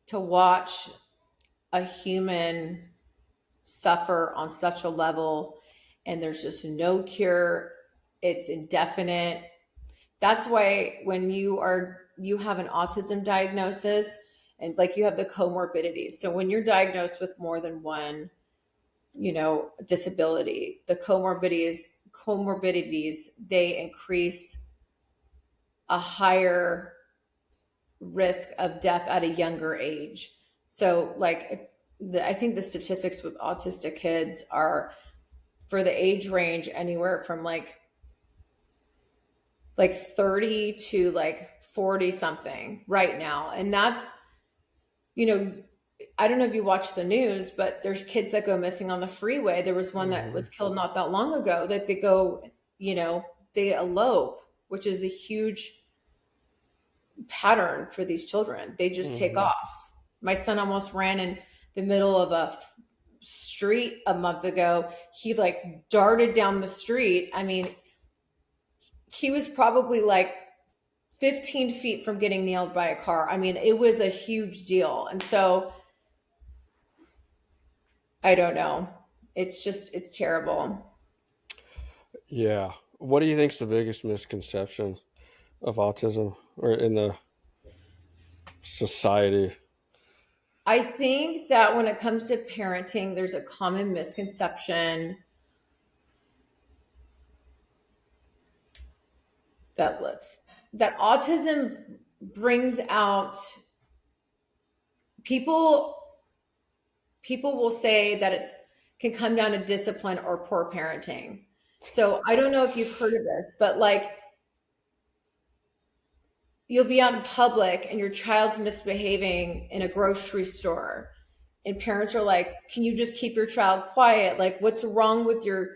to watch a human suffer on such a level, and there's just no cure. It's indefinite. That's why when you have an autism diagnosis, and like you have the comorbidities. So when you're diagnosed with more than one disability, the comorbidities, they increase a higher risk of death at a younger age. So like, I think the statistics with autistic kids are for the age range anywhere from like 30 to like 40 something right now. And that's, you know, I don't know if you watch the news, but there's kids that go missing on the freeway. There was one that Hmm. was killed not that long ago that they go, they elope, which is a huge pattern for these children. They just take Hmm. off. My son almost ran in the middle of a street a month ago. He like darted down the street. I mean, he was probably like 15 feet from getting nailed by a car. I mean, it was a huge deal. And so I don't know. It's terrible. Yeah. What do you think's the biggest misconception of autism or in the society? I think that when it comes to parenting, there's a common misconception that let's that autism brings out people people will say that it's can come down to discipline or poor parenting. So I don't know if you've heard of this, but like you'll be out in public and your child's misbehaving in a grocery store and parents are like, can you just keep your child quiet? Like what's wrong with your,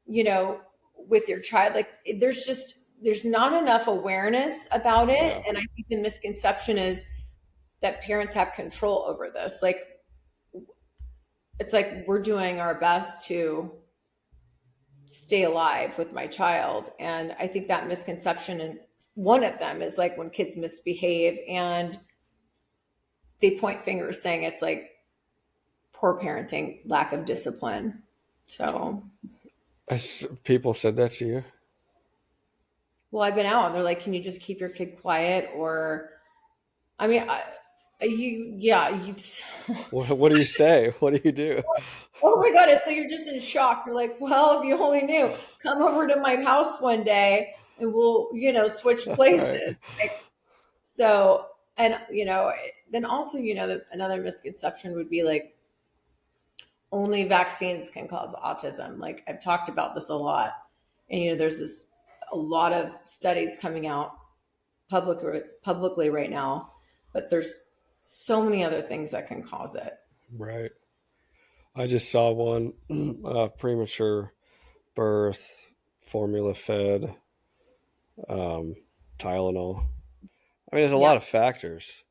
you know, with your child? Like there's not enough awareness about it. Yeah. And I think the misconception is that parents have control over this. Like it's like we're doing our best to stay alive with my child. And I think that misconception, and one of them is like when kids misbehave and they point fingers saying it's like poor parenting, lack of discipline. So, People said that to you. well, I've been out and they're like, can you just keep your kid quiet? Or, I mean, yeah, you, What do you say? What do you do? oh my God. It's like you're just in shock. You're like, well, if you only knew, come over to my house one day and we'll, switch All right. places. Like, so, and, then also, another misconception would be like, only vaccines can cause autism. Like I've talked about this a lot. And, there's a lot of studies coming out publicly right now, but there's so many other things that can cause it. Right. I just saw one premature birth, formula fed, um, Tylenol. I mean, there's a Yeah. lot of factors.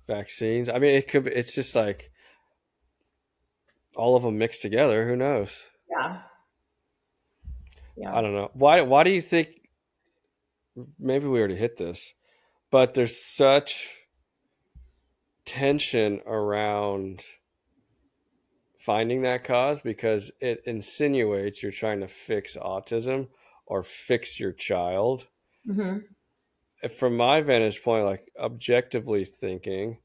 Vaccines. I mean, it could be, it's just like all of them mixed together. Who knows? Yeah. I Yeah. don't know. Why do you think, maybe we already hit this, but there's such tension around finding that cause because it insinuates you're trying to fix autism or fix your child. Hmm. From my vantage point, like objectively thinking,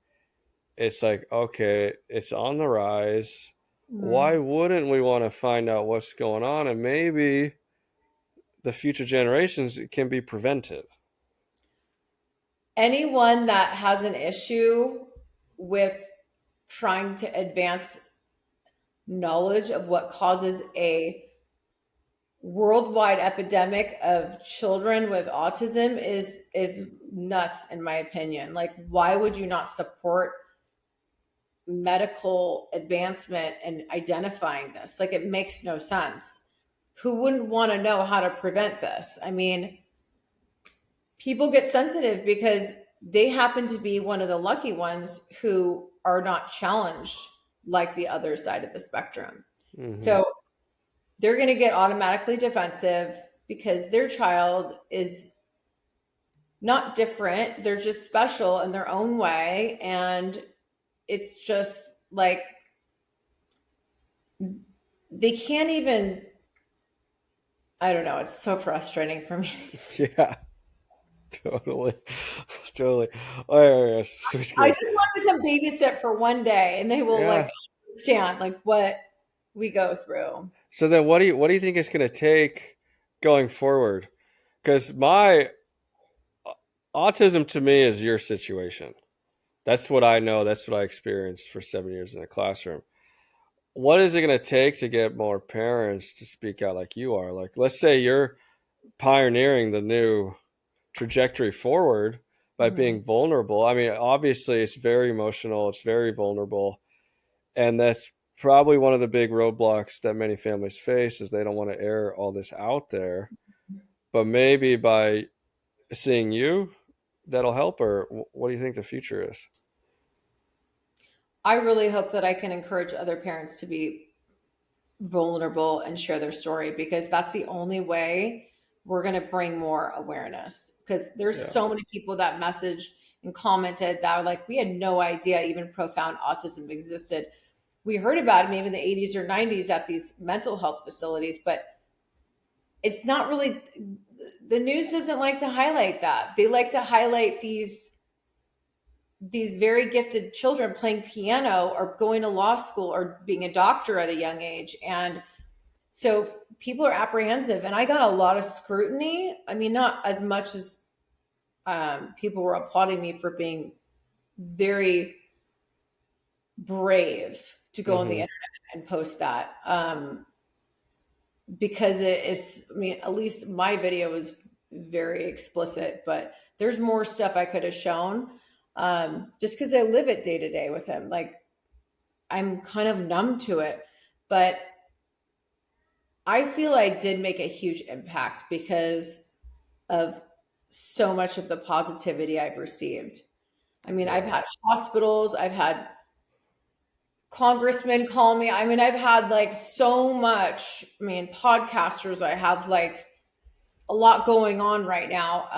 it's like, okay, it's on the rise. Hmm. Why wouldn't we want to find out what's going on? And maybe the future generations can be prevented. Anyone that has an issue with trying to advance knowledge of what causes a worldwide epidemic of children with autism is nuts in my opinion. Like why would you not support medical advancement and identifying this? Like it makes no sense. Who wouldn't want to know how to prevent this? I mean, people get sensitive because they happen to be one of the lucky ones who are not challenged like the other side of the spectrum. Hmm. So they're going to get automatically defensive because their child is not different. They're just special in their own way. And it's just like they can't even, I don't know. It's so frustrating for me. Yeah, totally. Totally. Oh, yeah, yeah. Switch I gears. just want to come babysit for one day and they will like Yeah. understand like what we go through. So then what do you think it's going to take going forward? Because my autism to me is your situation. That's what I know. That's what I experienced for 7 years in a classroom. What is it going to take to get more parents to speak out like you are? Like, let's say you're pioneering the new trajectory forward by Mhm. being vulnerable. I mean, obviously, it's very emotional, it's very vulnerable. And that's probably one of the big roadblocks that many families face is they don't want to air all this out there. But maybe by seeing you, that'll help. Or what do you think the future is? I really hope that I can encourage other parents to be vulnerable and share their story because that's the only way we're going to bring more awareness because there's Yeah. so many people that messaged and commented that are like we had no idea even profound autism existed. We heard about it maybe in the 80s or 90s at these mental health facilities, but it's not really, the news doesn't like to highlight that. They like to highlight these very gifted children playing piano or going to law school or being a doctor at a young age. And so people are apprehensive. And I got a lot of scrutiny. I mean, not as much as people were applauding me for being very brave to go on the Mm-hmm. internet and post that. Because it is, I mean, at least my video was very explicit, but there's more stuff I could have shown. Just because I live it day to day with him. Like, I'm kind of numb to it. But I feel I did make a huge impact because of so much of the positivity I've received. I mean, I've Yeah. had hospitals, I've had congressmen call me. I mean, I've had like so much, I mean, podcasters, I have like a lot going on right now.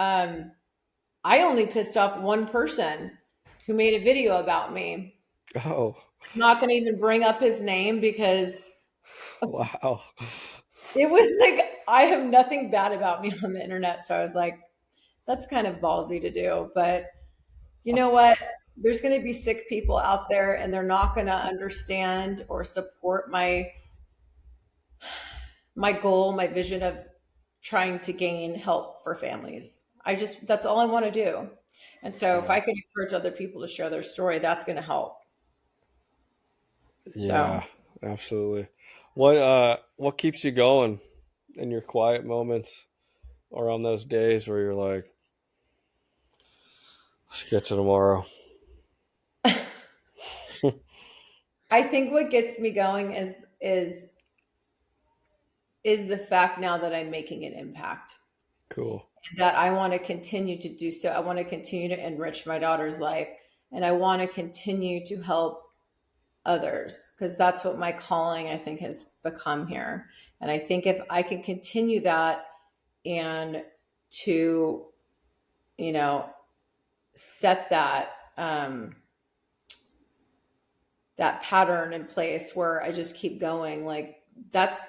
I only pissed off one person who made a video about me. Oh, I'm not going to even bring up his name because wow. it was like, I have nothing bad about me on the internet. So I was like, that's kind of ballsy to do. But you know what? There's going to be sick people out there and they're not going to understand or support my goal, my vision of trying to gain help for families. That's all I want to do. And so if Yeah. I can encourage other people to share their story, that's going to help. So Yeah, absolutely. What keeps you going in your quiet moments or on those days where you're like, let's get to tomorrow? I think what gets me going is is the fact now that I'm making an impact, Cool. that I want to continue to do so. I want to continue to enrich my daughter's life, and I want to continue to help others because that's what my calling, I think, has become here. And I think if I can continue that and to, you know, set that pattern in place where I just keep going, like that's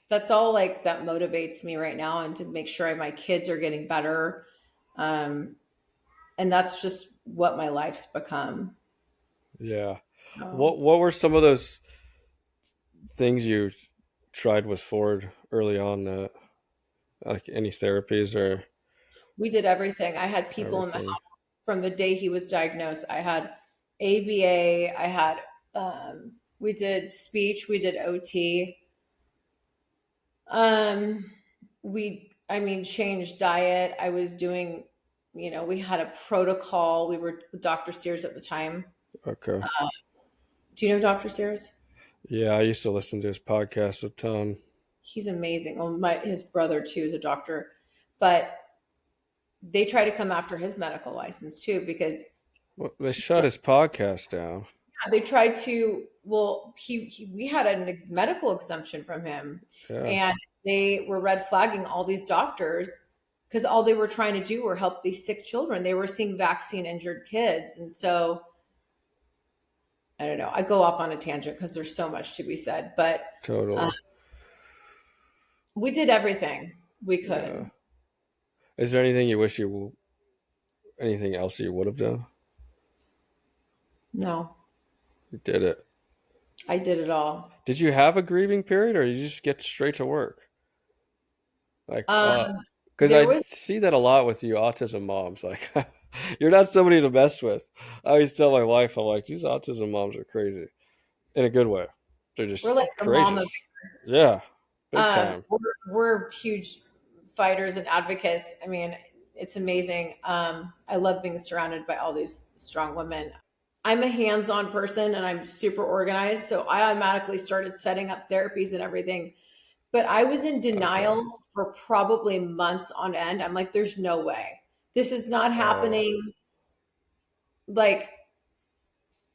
that's all like that motivates me right now, and to make sure my kids are getting better. Um, and that's just what my life's become. Yeah. So What were some of those things you tried with Ford early on? Like any therapies or we did everything. I had people in the everything? from the day he was diagnosed. I had ABA, I had we did speech, we did OT. Um we I mean changed diet. I was doing, we had a protocol. We were with Dr. Sears at the time. Okay. Do you know Dr. Sears? Yeah, I used to listen to his podcast a ton. He's amazing. Well, his brother too is a doctor. But they try to come after his medical license too because Well, they shut his podcast down. they tried to, well, we had a medical exemption from him, Yeah, and they were red flagging all these doctors because all they were trying to do were help these sick children. They were seeing vaccine injured kids. And so I don't know. I go off on a tangent because there's so much to be said, but uh, totally. we did everything we Yeah. could. Is there anything you wish anything else you would have done? No, You did it. I did it all. Did you have a grieving period, or you just get straight to work? Like, Um, because there I was see that a lot with you autism moms. Like, you're not somebody to mess with. I always tell my wife, I'm like, these autism moms are crazy in a good way. They're we're just like the mom of courageous. Yeah, big time. we're huge fighters and advocates. I mean, it's amazing. I love being surrounded by all these strong women. I'm a hands-on person and I'm super organized, so I automatically started setting up therapies and everything. But I was in Okay. denial for probably months on end. I'm like, there's no way. This is not Oh, happening. Like,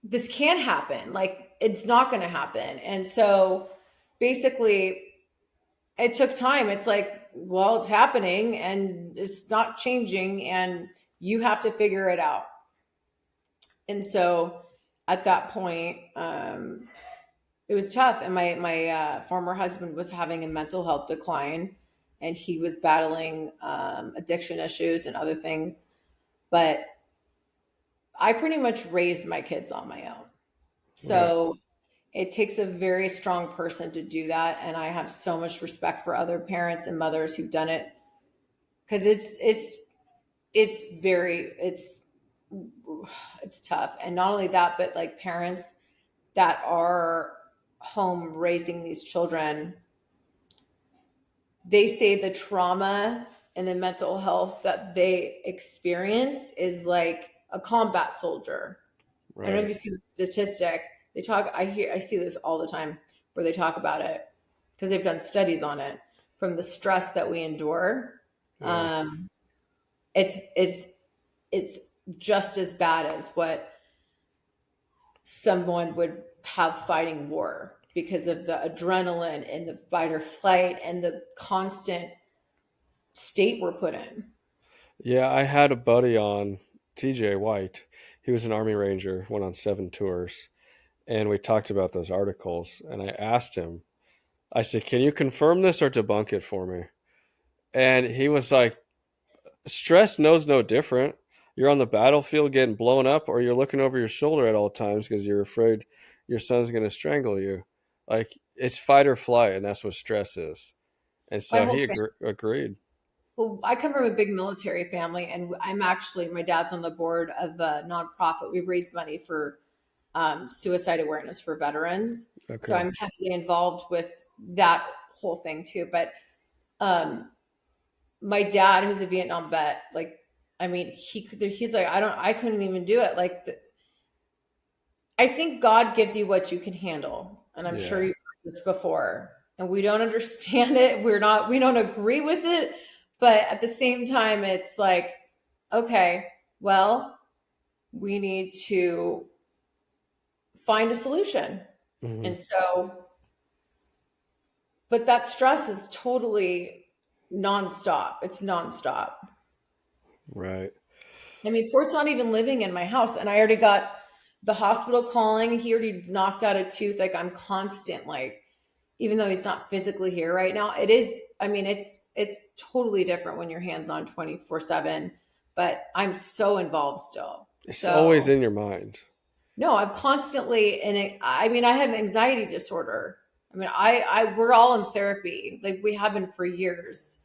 this can't happen. Like, it's not going to happen. And so basically, it took time. It's like, well, it's happening and it's not changing, and you have to figure it out. And so at that point, it was tough. And my former husband was having a mental health decline. and he was battling addiction issues and other things. But I pretty much raised my kids on my own. Right. So it takes a very strong person to do that. And I have so much respect for other parents and mothers who've done it, because it's tough. And not only that, but like parents that are home raising these children, they say the trauma and the mental health that they experience is like a combat soldier. I don't know if Right. you see the statistic. I see this all the time where they talk about it because they've done studies on it from the stress that we endure. Yeah. Um, it's just as bad as what someone would have fighting war because of the adrenaline and the fight or flight and the constant state we're put in. Yeah, I had a buddy on, TJ White. He was an Army Ranger, went on 7 tours, and we talked about those articles. And I asked him, I said, "Can you confirm this or debunk it for me?" And he was like, "Stress knows no different. You're on the battlefield getting blown up, or you're looking over your shoulder at all times because you're afraid your son's going to strangle you. Like, it's fight or flight, and that's what stress is." And My so whole he family. agreed. Well, I come from a big military family, and my dad's on the board of a nonprofit. We raise money for suicide awareness for veterans. So Okay. I'm heavily involved with that whole thing too. But um, my dad, who's a Vietnam vet, like, I mean, he's like, I couldn't even do it. Like, I think God gives you what you can handle. And I'm sure Yeah. you've heard this before. And we don't understand it. We don't agree with it. But at the same time, it's like, okay, well, we need to find a solution. Hmm. And so, but that stress is totally nonstop. It's nonstop. Right. I mean, Fort's not even living in my house, and I already got the hospital calling. He already knocked out a tooth. Like, I'm constant, like, even though he's not physically here right now, it is. I mean, it's totally different when you're hands on 24/7. But I'm so involved still. It's always So in your mind. no, I'm constantly in it. I mean, I have anxiety disorder. I mean, I we're all in therapy, like we have been for years.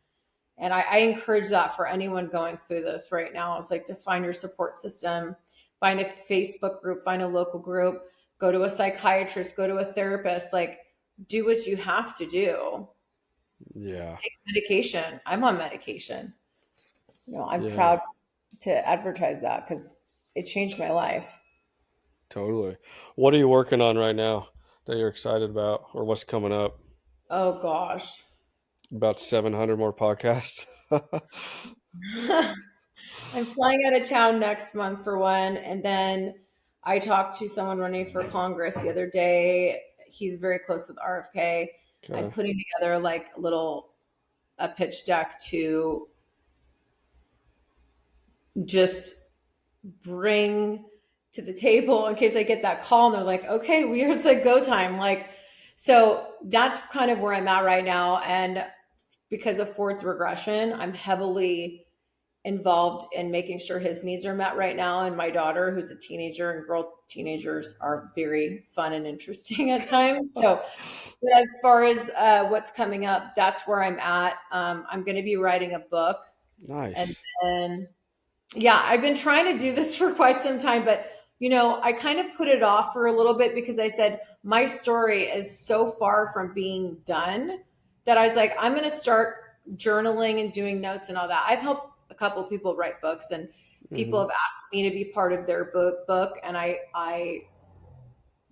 And I encourage that for anyone going through this right now. It's like to find your support system, find a Facebook group, find a local group, go to a psychiatrist, go to a therapist, like do what you have to do. Yeah. Take medication. I'm on medication. I'm Yeah. proud to advertise that because it changed my life. Totally. What are you working on right now that you're excited about, or what's coming up? Oh gosh. About 700 more podcasts. I'm flying out of town next month for one. And then I talked to someone running for Congress the other day. He's very close with RFK. I'm Okay. putting together like a pitch deck to just bring to the table in case I get that call and they're like, okay, it's like go time. Like, so that's kind of where I'm at right now. And because of Ford's regression, I'm heavily involved in making sure his needs are met right now. And my daughter, who's a teenager, and teenagers are very fun and interesting at times. So, but as far as what's coming up, that's where I'm at. I'm going to be writing a book, and Nice. then yeah, I've been trying to do this for quite some time, but I kind of put it off for a little bit because I said my story is so far from being done that I was like, I'm going to start journaling and doing notes and all that. I've helped a couple of people write books, and people Hmm. have asked me to be part of their book, and I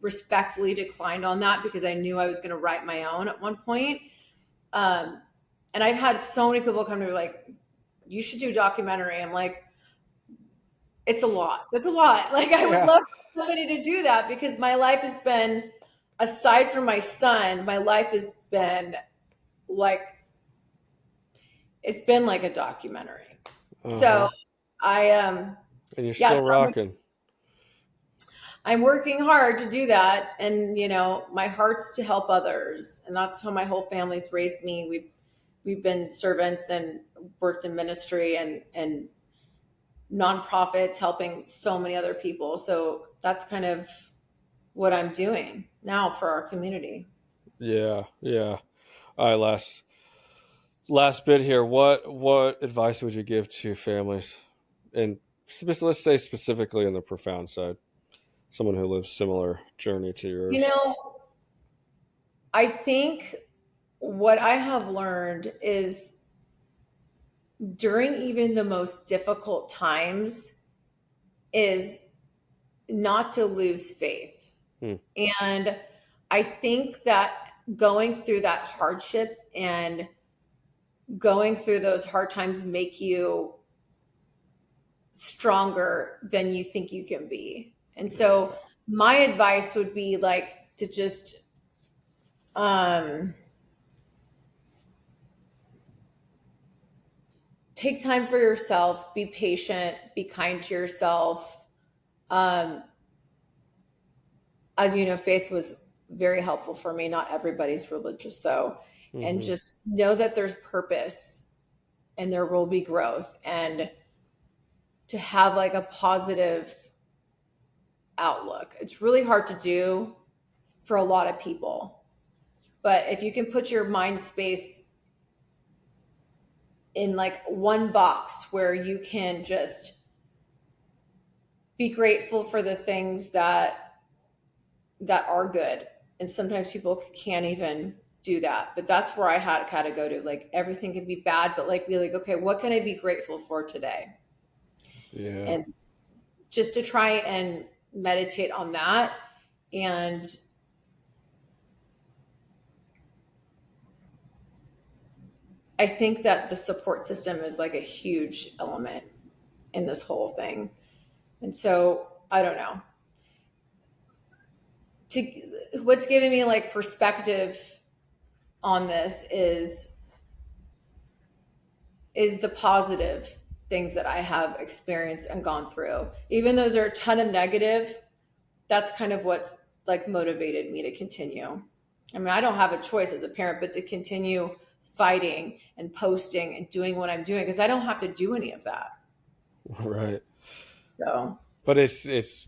respectfully declined on that because I knew I was going to write my own at one point. Um, and I've had so many people come to me like, you should do a documentary. I'm like, it's a lot. That's a lot. Like, I would Yeah. love for somebody to do that because my life has been, aside from my son, my life has been like, it's been like a documentary. Uh huh. So I And you're yeah, still so rocking. I'm working hard to do that. And my heart's to help others. And that's how my whole family's raised me. we've been servants and worked in ministry and nonprofits, helping so many other people. So that's kind of what I'm doing now for our community. Yeah, yeah. All right, last bit here. What advice would you give to families, and let's say specifically on the profound side, someone who lives similar journey to You yours? know, I think what I have learned is during even the most difficult times is not to lose faith. Hmm. And I think that going through that hardship and going through those hard times make you stronger than you think you can be. And so Yeah, my advice would be like to just um take time for yourself, be patient, be kind to yourself. Um as you know, faith was very helpful for me. Not everybody's religious though. And hmm, just know that there's purpose and there will be growth, and to have like a positive outlook. It's really hard to do for a lot of people. But if you can put your mind space in like one box where you can just be grateful for the things that are good. And sometimes people can't even do that. But that's where I had to go to. Like everything can be bad, but like be like, okay, what can I be grateful for today? yeah. And just to try and meditate on that. And I think that the support system is like a huge element in this whole thing. And so I don't know. What's giving me like perspective on this is the positive things that I have experienced and gone through. Even though there are a ton of negative, that's kind of what's like motivated me to continue. I mean, I don't have a choice as a parent, but to continue fighting and posting and doing what I'm doing because I don't have to do any of that. Right. So, But it's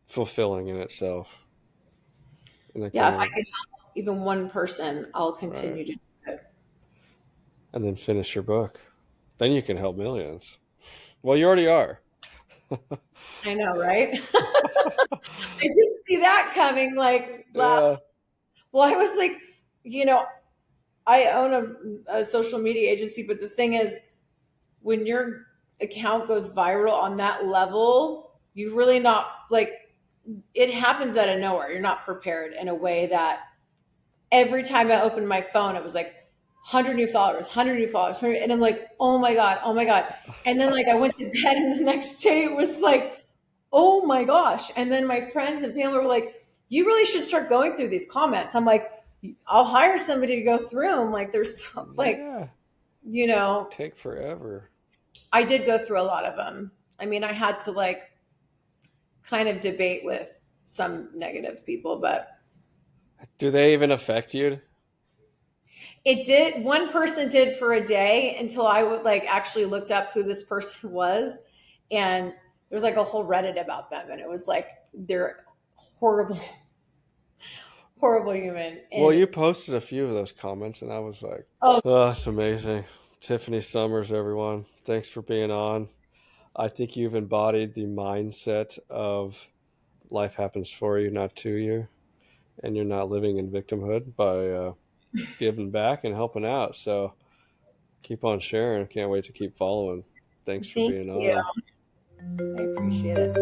fulfilling in itself, and that yeah, kind if I of can help even one person, I'll right. continue to do it. And then finish your book. Then you can help millions. Well, you already are. I know, right? I didn't see that coming like Yeah. last. Well, I was like, you know, I own a social media agency, but the thing is, when your account goes viral on that level, you really not like it happens out of nowhere. You're not prepared in a way that every time I opened my phone, it was like 100 new followers, 100 new followers, 100, and I'm like, oh my God, oh my God. And then like I went to bed and the next day it was like, oh my gosh. And then my friends and family were like, you really should start going through these comments. I'm like, I'll hire somebody to go through them. Like there's like, Yeah. you know, Take forever. I did go through a lot of them. I mean, I had to like kind of debate with some negative people, but Do they even affect you? it did. One person did for a day until I would like actually looked up who this person was, and there's like a whole Reddit about them, and it was like they're horrible, horrible human. Well, And you posted a few of those comments, and I was like, oh, oh, that's amazing. Tiffany Summers, everyone. Thanks for being on. I think you've embodied the mindset of life happens for you, not to you, and you're not living in victimhood by giving back and helping out. So keep on sharing. Can't wait to keep following. Thanks for thank being you. on. I appreciate it.